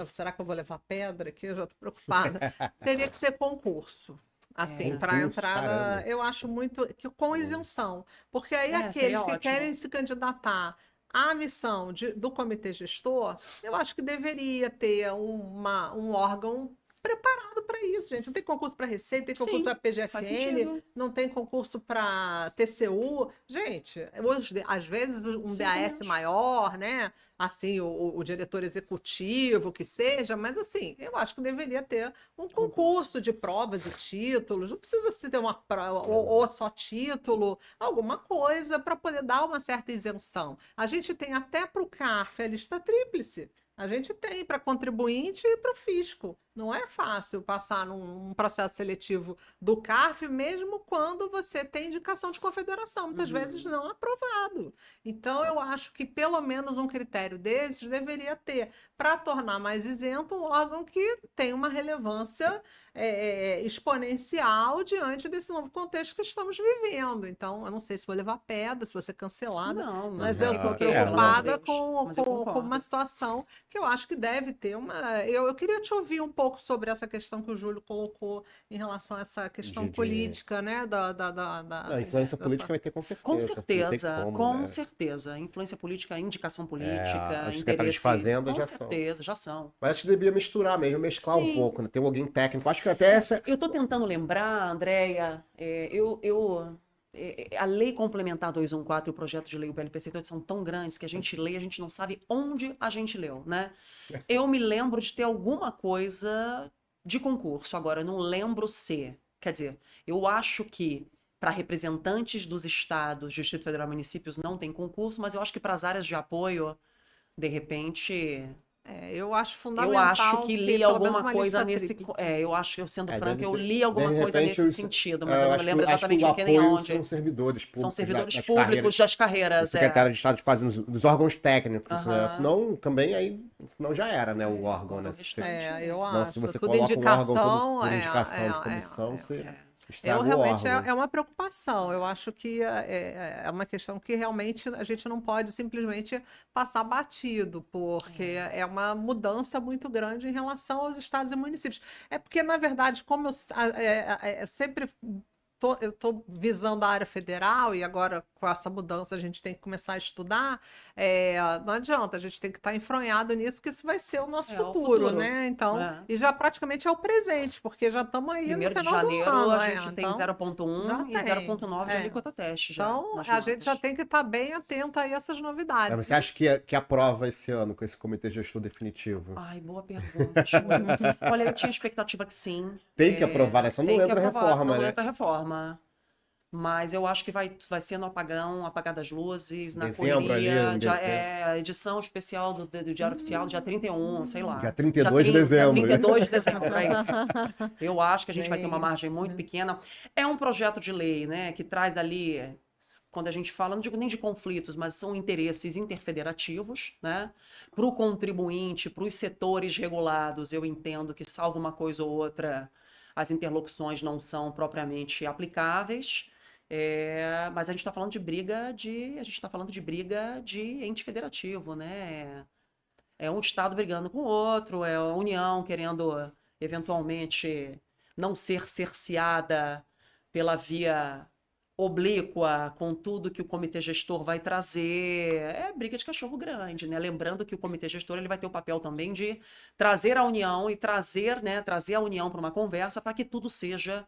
Será que eu vou levar pedra aqui? Eu já estou preocupada. Teria que ser concurso. Assim, para entrar, eu acho muito... com isenção. Porque aí aqueles que querem se candidatar a missão do comitê gestor, eu acho que deveria ter um órgão preparado para isso, gente. Não tem concurso para Receita, tem concurso para PGFN, não tem concurso para TCU. Gente, às vezes um DAS maior, né? Assim, o diretor executivo, que seja, mas assim, eu acho que deveria ter um concurso de provas e títulos. Não precisa se ter uma prova ou só título, alguma coisa para poder dar uma certa isenção. A gente tem até para o CARF a lista tríplice. A gente tem para contribuinte e para o fisco. Não é fácil passar num processo seletivo do CARF, mesmo quando você tem indicação de confederação, muitas vezes não aprovado. Então, eu acho que pelo menos um critério desses deveria ter, para tornar mais isento um órgão que tem uma relevância exponencial diante desse novo contexto que estamos vivendo. Então, eu não sei se vou levar pedra, se vou ser cancelada, mas eu estou preocupada com uma situação que eu acho que deve ter uma... Eu queria te ouvir um pouco pouco sobre essa questão que o Júlio colocou em relação a essa questão política, né? A influência política vai ter com certeza. Com certeza, como, com né? certeza. Influência política, indicação política, Os secretários de interesses. Fazenda Com já certeza, já são. Mas acho que devia misturar mesmo, mesclar um pouco, né? Ter alguém técnico. Acho que até essa. Eu estou tentando lembrar, Andréia, a Lei Complementar 214 e o projeto de lei, o PLPC, todos são tão grandes que a gente lê, a gente não sabe onde a gente leu, né? Eu me lembro de ter alguma coisa de concurso, agora eu não lembro se. Quer dizer, eu acho que para representantes dos estados, Distrito Federal e municípios não tem concurso, mas eu acho que para as áreas de apoio, de repente... eu acho fundamental. Eu acho que li alguma coisa nesse. Eu acho, eu sendo franca, eu li alguma coisa nesse sentido, mas eu não me lembro exatamente de que nem onde. São servidores públicos. São servidores públicos das carreiras. Secretário de Estado de Fazenda, dos órgãos técnicos, né? Senão também aí, senão já era, né? O órgão, né? Eu senão, acho. Se você tudo coloca indicação, um órgão por indicação de comissão, você. Realmente é uma preocupação. Eu acho que é uma questão que realmente a gente não pode simplesmente passar batido, porque é uma mudança muito grande em relação aos estados e municípios. É porque, na verdade, como eu sempre eu estou visando a área federal e agora com essa mudança a gente tem que começar a estudar, não adianta, a gente tem que estar enfronhado nisso, que isso vai ser o nosso futuro, né? Então, e já praticamente é o presente, porque já estamos aí no final de janeiro, do ano. A gente tem 0,1 e 0,9 de alíquota teste já. Então, a gente já tem que estar bem atento a essas novidades. Você acha que aprova esse ano com esse comitê gestor definitivo? Ai, boa pergunta, Júlio. Olha, eu tinha expectativa que sim. Tem que aprovar, né? Só não entra reforma, né? Não entra reforma. Mas eu acho que vai ser no apagar das luzes, na dezembro, correria, a edição especial do Diário Oficial, dia 31, sei lá. Dia 32 de dezembro. 32 de dezembro, é isso. Eu acho que a gente vai ter uma margem muito pequena. É um projeto de lei, né, que traz ali, quando a gente fala, não digo nem de conflitos, mas são interesses interfederativos, né? Para o contribuinte, para os setores regulados, eu entendo que, salvo uma coisa ou outra, as interlocuções não são propriamente aplicáveis. Mas a gente está falando de briga de ente federativo, né? É um estado brigando com o outro, é a União querendo eventualmente não ser cerceada pela via oblíqua com tudo que o comitê gestor vai trazer. É briga de cachorro grande, né? Lembrando que o comitê gestor ele vai ter o papel também de trazer a União e trazer a União para uma conversa para que tudo seja,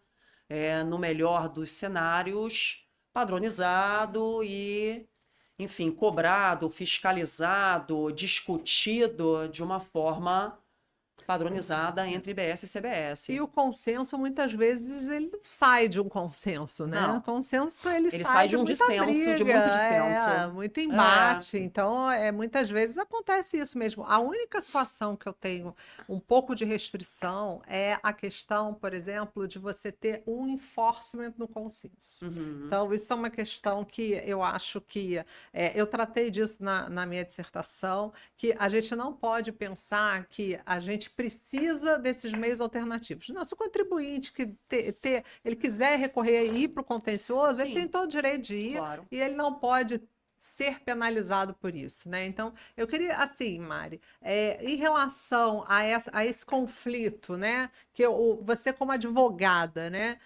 no melhor dos cenários, padronizado e, enfim, cobrado, fiscalizado, discutido de uma forma padronizada entre IBS e CBS. E o consenso, muitas vezes, ele não sai de um consenso, né? Não. O consenso, ele sai de um dissenso, briga, de muito dissenso. Muito embate. Então, muitas vezes acontece isso mesmo. A única situação que eu tenho um pouco de restrição é a questão, por exemplo, de você ter um enforcement no consenso. Então, isso é uma questão que eu acho que... eu tratei disso na minha dissertação, que a gente não pode pensar que a gente precisa desses meios alternativos. Não, se o contribuinte que ele quiser recorrer e ir para o contencioso, ele tem todo o direito de ir, claro. E ele não pode ser penalizado por isso, né? Então, eu queria, assim, Mari, em relação a esse conflito, né, que você como advogada, né,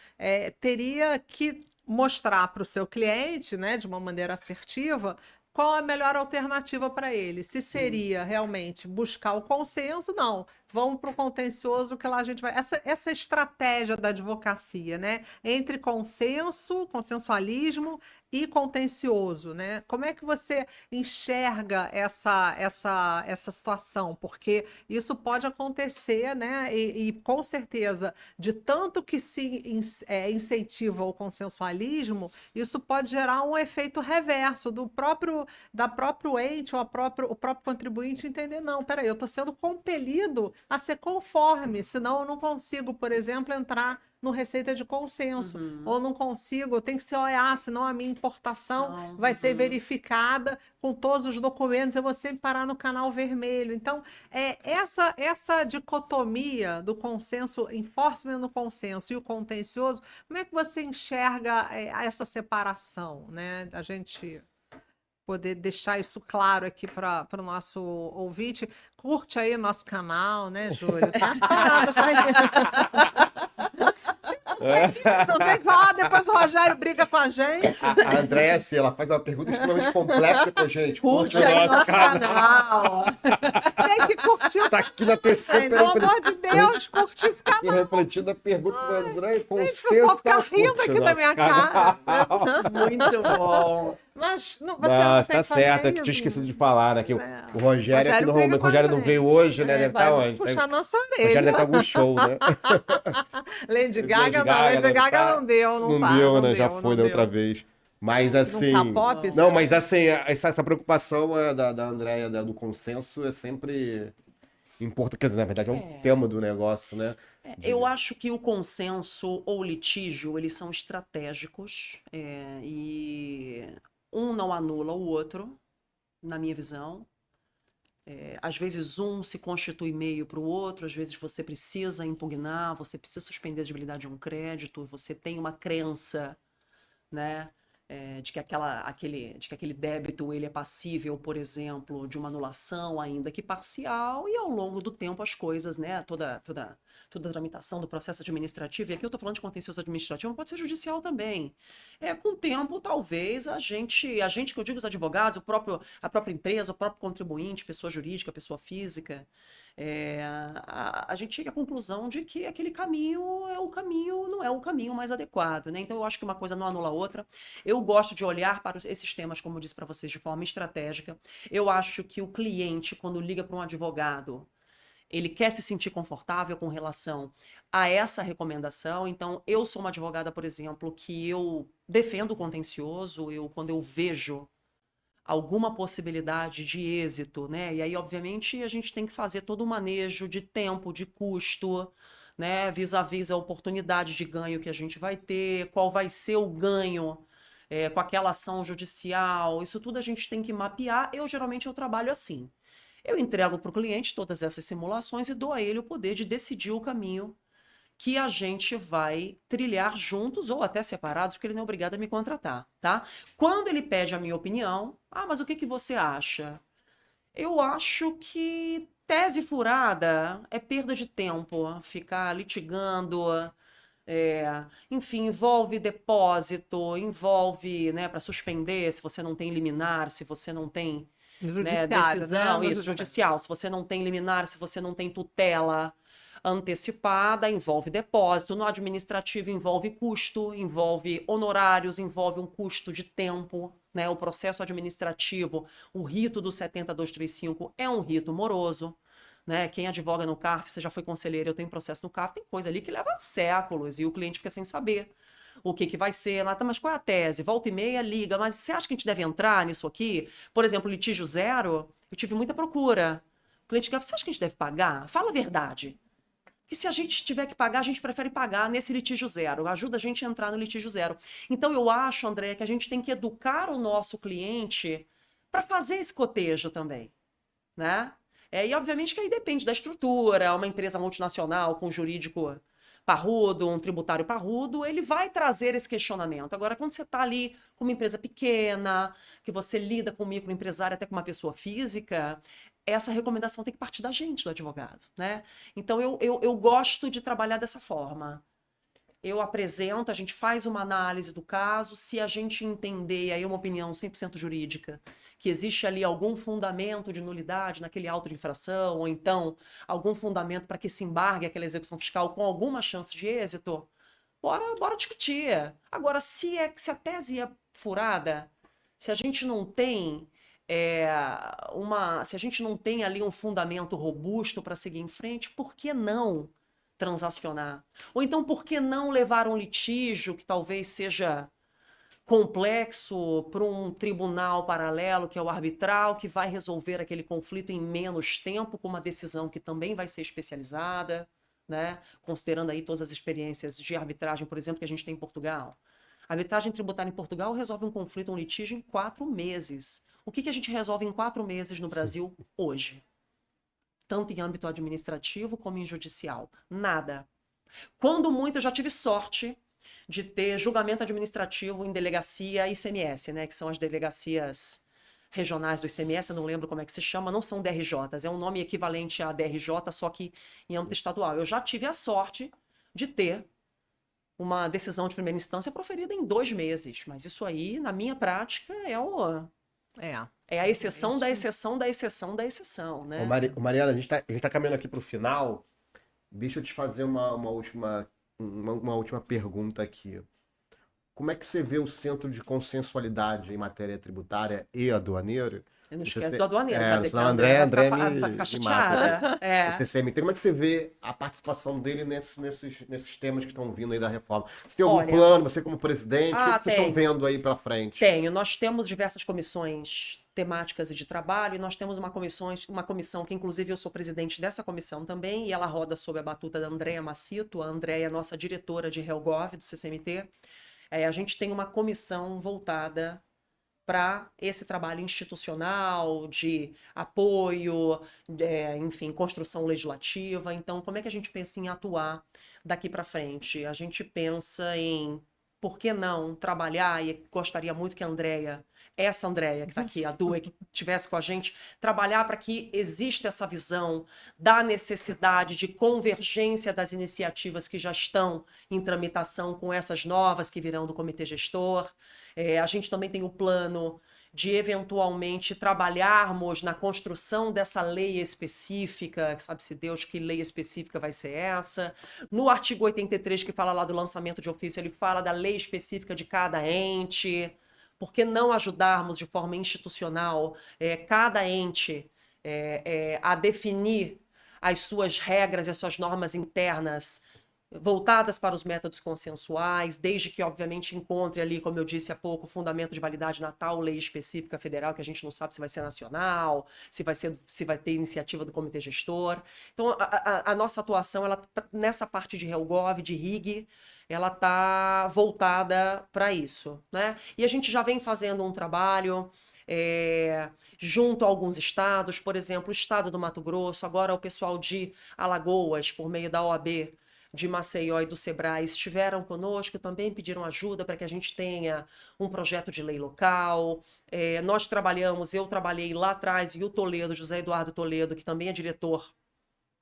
teria que mostrar para o seu cliente, né, de uma maneira assertiva, qual a melhor alternativa para ele? Se seria realmente buscar o consenso, não. Vamos para o contencioso, que lá a gente vai... Essa estratégia da advocacia, né? Entre consensualismo e contencioso, né? Como é que você enxerga essa situação? Porque isso pode acontecer, né? E com certeza, de tanto que se incentiva o consensualismo, isso pode gerar um efeito reverso da próprio ente ou o próprio contribuinte entender, não, peraí, eu estou sendo compelido a ser conforme, senão eu não consigo, por exemplo, entrar no receita de consenso, ou não consigo, eu tenho que ser OEA, senão a minha importação vai ser verificada com todos os documentos, eu vou sempre parar no canal vermelho. Então, essa dicotomia do consenso, enforcement no consenso e o contencioso, como é que você enxerga essa separação, né? A gente... poder deixar isso claro aqui para o nosso ouvinte. Curte aí nosso canal, né, Júlio? Tá parado essa Não tem que falar, depois o Rogério briga com a gente. A Andréia, assim, ela faz uma pergunta extremamente complexa pra gente. Curte aí nosso canal. Tem que curtir. Tá aqui na terceira. Pelo amor de Deus, curtir esse canal. Refletindo a pergunta do André, O consenso. pessoal fica rindo aqui da minha cara. Muito bom. Mas você não Mas tem tá que fazer certo, é que isso. tinha esquecido de falar, né? Que o Rogério, aqui briga normalmente, o com a Rogério não gente. veio hoje, né? Deve estar Vai onde? puxar nossa O Rogério orelha. deve estar com algum show, né? Lady Gaga tá- não deu, não tá. deu, né? Não Já deu, foi não da outra deu. vez. Mas assim. Tá pop, Não, mas assim, essa preocupação da Andréia do consenso é sempre importante. Quer dizer, na verdade, é um tema do negócio, né? Eu acho que o consenso ou o litígio, eles são estratégicos e um não anula o outro, na minha visão. Às vezes um se constitui meio para o outro, às vezes você precisa impugnar, você precisa suspender a debilidade de um crédito, você tem uma crença, né, de que aquele débito ele é passível, por exemplo, de uma anulação, ainda que parcial, e ao longo do tempo as coisas, né, toda a tramitação do processo administrativo, e aqui eu estou falando de contencioso administrativo, mas pode ser judicial também. Com o tempo, talvez, a gente que eu digo os advogados, a própria empresa, o próprio contribuinte, pessoa jurídica, pessoa física, a gente chega à conclusão de que aquele caminho não é o caminho mais adequado, né? Então eu acho que uma coisa não anula a outra. Eu gosto de olhar para esses temas, como eu disse para vocês, de forma estratégica. Eu acho que o cliente, quando liga para um advogado, ele quer se sentir confortável com relação a essa recomendação. Então, eu sou uma advogada, por exemplo, que eu defendo o contencioso, quando eu vejo alguma possibilidade de êxito, né? E aí, obviamente, a gente tem que fazer todo o manejo de tempo, de custo, né? Vis-à-vis a oportunidade de ganho que a gente vai ter, qual vai ser o ganho com aquela ação judicial. Isso tudo a gente tem que mapear. Geralmente, eu trabalho assim. Eu entrego para o cliente todas essas simulações e dou a ele o poder de decidir o caminho que a gente vai trilhar juntos ou até separados, porque ele não é obrigado a me contratar, tá? Quando ele pede a minha opinião, mas o que você acha? Eu acho que tese furada é perda de tempo, ficar litigando, enfim, envolve depósito, envolve, né, para suspender, se você não tem liminar, se você não tem decisão, né? Judicial, se você não tem liminar, se você não tem tutela antecipada, envolve depósito, no administrativo envolve custo, envolve honorários, envolve um custo de tempo, né? O processo administrativo, o rito do 70235 é um rito moroso, né? Quem advoga no CARF, você já foi conselheiro, eu tenho processo no CARF, tem coisa ali que leva séculos e o cliente fica sem saber o que vai ser. Mas qual é a tese? Volta e meia, liga, mas você acha que a gente deve entrar nisso aqui? Por exemplo, litígio zero, eu tive muita procura. O cliente diz, você acha que a gente deve pagar? Fala a verdade. Que se a gente tiver que pagar, a gente prefere pagar nesse litígio zero. Ajuda a gente a entrar no litígio zero. Então eu acho, André, que a gente tem que educar o nosso cliente para fazer esse cotejo também, né? E obviamente que aí depende da estrutura, uma empresa multinacional com jurídico parrudo, um tributário parrudo, ele vai trazer esse questionamento. Agora, quando você está ali com uma empresa pequena, que você lida com um microempresário, até com uma pessoa física, essa recomendação tem que partir da gente, do advogado, né? Então, eu gosto de trabalhar dessa forma. Eu apresento, a gente faz uma análise do caso, se a gente entender, aí uma opinião 100% jurídica, que existe ali algum fundamento de nulidade naquele auto de infração, ou então algum fundamento para que se embargue aquela execução fiscal com alguma chance de êxito, bora discutir. Agora, se a tese é furada, se a gente não tem se a gente não tem ali um fundamento robusto para seguir em frente, por que não transacionar? Ou então, por que não levar um litígio que talvez seja complexo para um tribunal paralelo, que é o arbitral, que vai resolver aquele conflito em menos tempo, com uma decisão que também vai ser especializada, né? Considerando aí todas as experiências de arbitragem, por exemplo, que a gente tem em Portugal. A arbitragem tributária em Portugal resolve um conflito, um litígio em 4 meses. O que a gente resolve em 4 meses no Brasil hoje? Tanto em âmbito administrativo como em judicial. Nada. Quando muito, eu já tive sorte de ter julgamento administrativo em delegacia ICMS, né, que são as delegacias regionais do ICMS, eu não lembro como é que se chama, não são DRJs, é um nome equivalente a DRJ, só que em âmbito estadual. Eu já tive a sorte de ter uma decisão de primeira instância proferida em 2 meses, mas isso aí, na minha prática, é a exceção da exceção da exceção da exceção, né? Mariana, a gente tá caminhando aqui para o final. Deixa eu te fazer uma última pergunta aqui. Como é que você vê o Centro de Consensualidade em matéria tributária e aduaneira? Eu não esquece do aduaneiro, tá? Senão André vai ficar chateada. O CCMT, como é que você vê a participação dele nesses temas que estão vindo aí da reforma? Você tem algum plano, você como presidente, o que vocês estão vendo aí para frente? Tenho. Nós temos diversas comissões temáticas e de trabalho, e nós temos uma comissão que, inclusive, eu sou presidente dessa comissão também, e ela roda sob a batuta da Andréa Macito. A Andréa é nossa diretora de Helgov, do CCMT. A gente tem uma comissão voltada para esse trabalho institucional, de apoio, enfim, construção legislativa. Então, como é que a gente pensa em atuar daqui para frente? A gente pensa em, por que não, trabalhar, e gostaria muito que a Andréa, essa Andréa que está aqui, a Dua, que estivesse com a gente, trabalhar para que exista essa visão da necessidade de convergência das iniciativas que já estão em tramitação com essas novas que virão do Comitê Gestor. A gente também tem o plano de eventualmente trabalharmos na construção dessa lei específica, sabe-se Deus que lei específica vai ser essa. No artigo 83, que fala lá do lançamento de ofício, ele fala da lei específica de cada ente. Por que não ajudarmos de forma institucional cada ente a definir as suas regras e as suas normas internas voltadas para os métodos consensuais, desde que, obviamente, encontre ali, como eu disse há pouco, o fundamento de validade na tal lei específica federal, que a gente não sabe se vai ser nacional, se vai ter iniciativa do Comitê Gestor. Então, a nossa atuação, ela, nessa parte de Helgov, de RIG, ela está voltada para isso, né? E a gente já vem fazendo um trabalho junto a alguns estados, por exemplo, o estado do Mato Grosso, agora o pessoal de Alagoas, por meio da OAB, de Maceió e do Sebrae estiveram conosco, também pediram ajuda para que a gente tenha um projeto de lei local. Eu trabalhei lá atrás, e o Toledo, José Eduardo Toledo, que também é diretor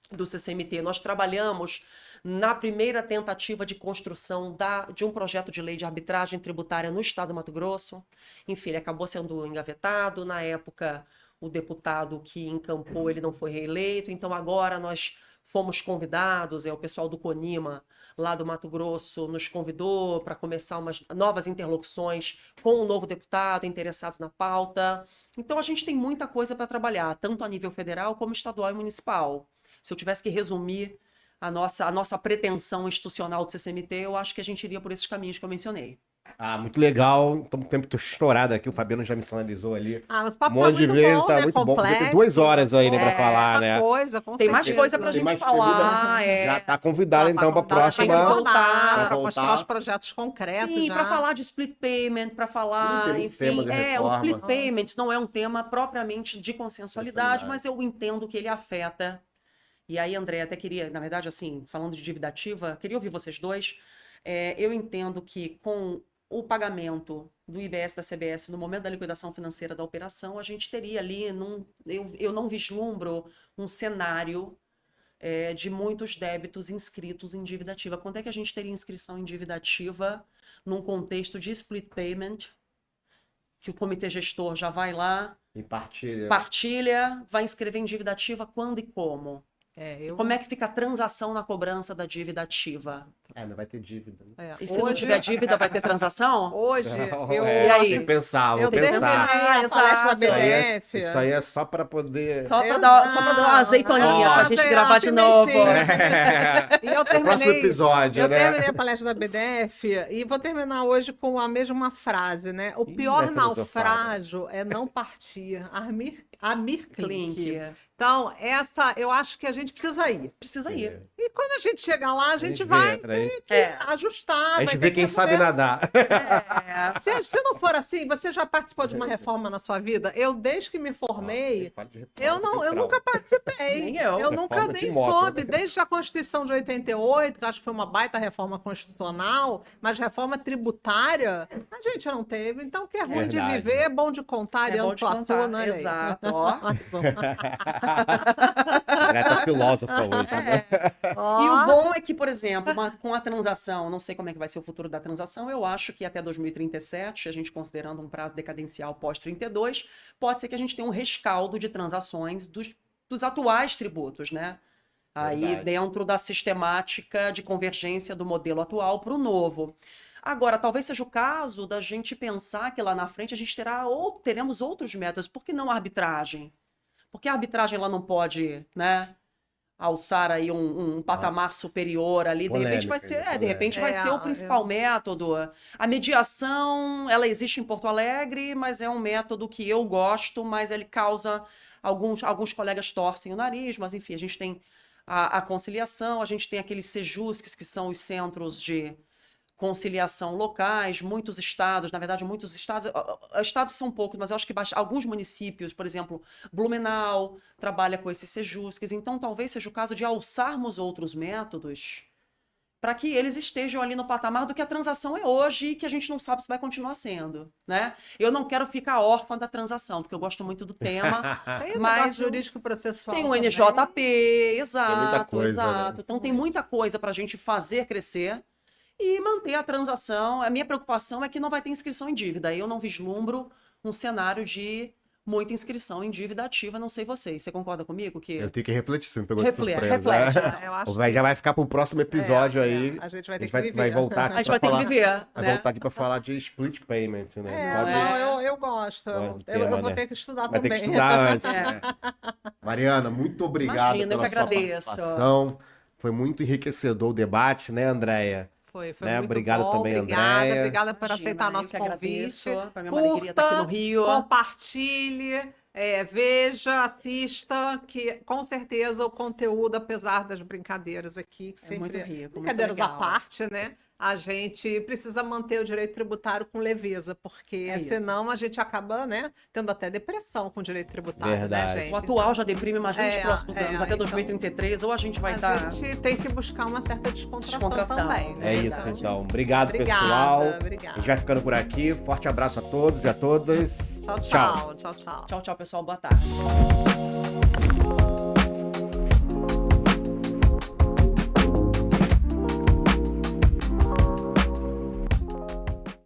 do CCMT, nós trabalhamos na primeira tentativa de construção de um projeto de lei de arbitragem tributária no estado do Mato Grosso. Enfim, ele acabou sendo engavetado. Na época, o deputado que encampou, ele não foi reeleito, então agora nós fomos convidados, o pessoal do CONIMA, lá do Mato Grosso, nos convidou para começar umas novas interlocuções com o novo deputado, interessados na pauta. Então a gente tem muita coisa para trabalhar, tanto a nível federal como estadual e municipal. Se eu tivesse que resumir a nossa pretensão institucional do CCMT, eu acho que a gente iria por esses caminhos que eu mencionei. Muito legal. Estamos com o tempo estourado aqui. O Fabiano já me sinalizou ali. Mas o papo tá muito bom, tá né? muito bom. Complexo, tem 2 horas aí, né, pra falar, né? Tem mais coisa pra gente falar. Já tá convidado, então, pra próxima. Para mostrar os projetos concretos. Sim, para falar de split payment, para falar, enfim, o split payment não é um tema propriamente de consensualidade, mas eu entendo que ele afeta. E aí, André, até queria, na verdade, assim, falando de dívida ativa, queria ouvir vocês dois. Eu entendo que com o pagamento do IBS da CBS no momento da liquidação financeira da operação, a gente teria ali, eu não vislumbro um cenário de muitos débitos inscritos em dívida ativa. Quando é que a gente teria inscrição em dívida ativa num contexto de split payment, que o comitê gestor já vai lá e partilha, vai inscrever em dívida ativa quando e como? Como é que fica a transação na cobrança da dívida ativa? Não vai ter dívida. Né? E se não tiver dívida, vai ter transação? Hoje, e aí? Tem que pensar, vou pensar. A palestra da BDF. Isso aí é só para poder... Só para dar uma azeitoninha para a gente gravar de novo. E eu terminei, próximo episódio, eu terminei a palestra da BDF e vou terminar hoje com a mesma frase, né? O pior naufrágio é não partir. Amir Klink. Então, eu acho que a gente precisa ir. Precisa ir. E quando a gente chegar lá, a gente vai ter que ajustar. A gente vê quem sabe nadar. Se não for assim, você já participou de uma reforma na sua vida? Eu, desde que me formei, eu nunca participei. Nem eu. Eu nunca nem soube, desde a Constituição de 88, que acho que foi uma baita reforma constitucional, mas reforma tributária, a gente não teve. Então, o que é ruim de viver é bom de contar, e bom de contar, né? Exato, ó. Greta filósofa hoje, né? E o bom é que, por exemplo, com a transação, não sei como é que vai ser o futuro da transação, eu acho que até 2037, a gente considerando um prazo decadencial pós-32, pode ser que a gente tenha um rescaldo de transações dos atuais tributos, né? Aí dentro da sistemática de convergência do modelo atual para o novo. Agora, talvez seja o caso da gente pensar que lá na frente a gente teremos outros métodos. Por que não a arbitragem? Porque a arbitragem ela não pode, né, alçar aí um patamar superior ali, de repente vai ser o principal método. A mediação, ela existe em Porto Alegre, mas é um método que eu gosto, mas ele causa alguns colegas torcem o nariz, mas enfim, a gente tem a conciliação, a gente tem aqueles CEJUSCs, que são os centros de conciliação locais, muitos estados são poucos, mas eu acho que alguns municípios, por exemplo, Blumenau, trabalha com esses CEJUSCs, então talvez seja o caso de alçarmos outros métodos para que eles estejam ali no patamar do que a transação é hoje e que a gente não sabe se vai continuar sendo, né? Eu não quero ficar órfã da transação, porque eu gosto muito do tema, mas jurídico processual tem o NJP, exato. Né? Então tem muita coisa para a gente fazer crescer e manter a transação. A minha preocupação é que não vai ter inscrição em dívida. Aí eu não vislumbro um cenário de muita inscrição em dívida ativa, não sei vocês. Você concorda comigo? Que eu tenho que refletir, você me pegou de surpresa. Reflete. Já vai ficar pro próximo episódio aí. A gente vai ter que viver. Vai voltar aqui a gente vai ter que viver. Vai voltar aqui para falar de split payment, né? Eu gosto. Eu vou ter que estudar também. Vai ter que estudar antes. Mariana, muito obrigado pela sua participação. Foi muito enriquecedor o debate, né, Andréia? Foi né? muito Obrigado bom. Também, Andréia. Obrigada por aceitar nosso convite. Para mim é uma alegria estar aqui no Rio. Compartilhe, veja, assista, que com certeza o conteúdo, apesar das brincadeiras aqui, que sempre muito rico, brincadeiras muito à parte, né? A gente precisa manter o direito tributário com leveza, porque senão a gente acaba, né, tendo até depressão com o direito tributário, Verdade. né, gente? O atual já deprime, imagina os próximos anos, até 2033, ou a gente vai estar... A gente tem que buscar uma certa descontração também. Né? Isso, então. Obrigado, pessoal. Obrigada. A gente vai ficando por aqui. Forte abraço a todos e a todas. Tchau, tchau. Tchau, tchau. Tchau, tchau, pessoal. Boa tarde.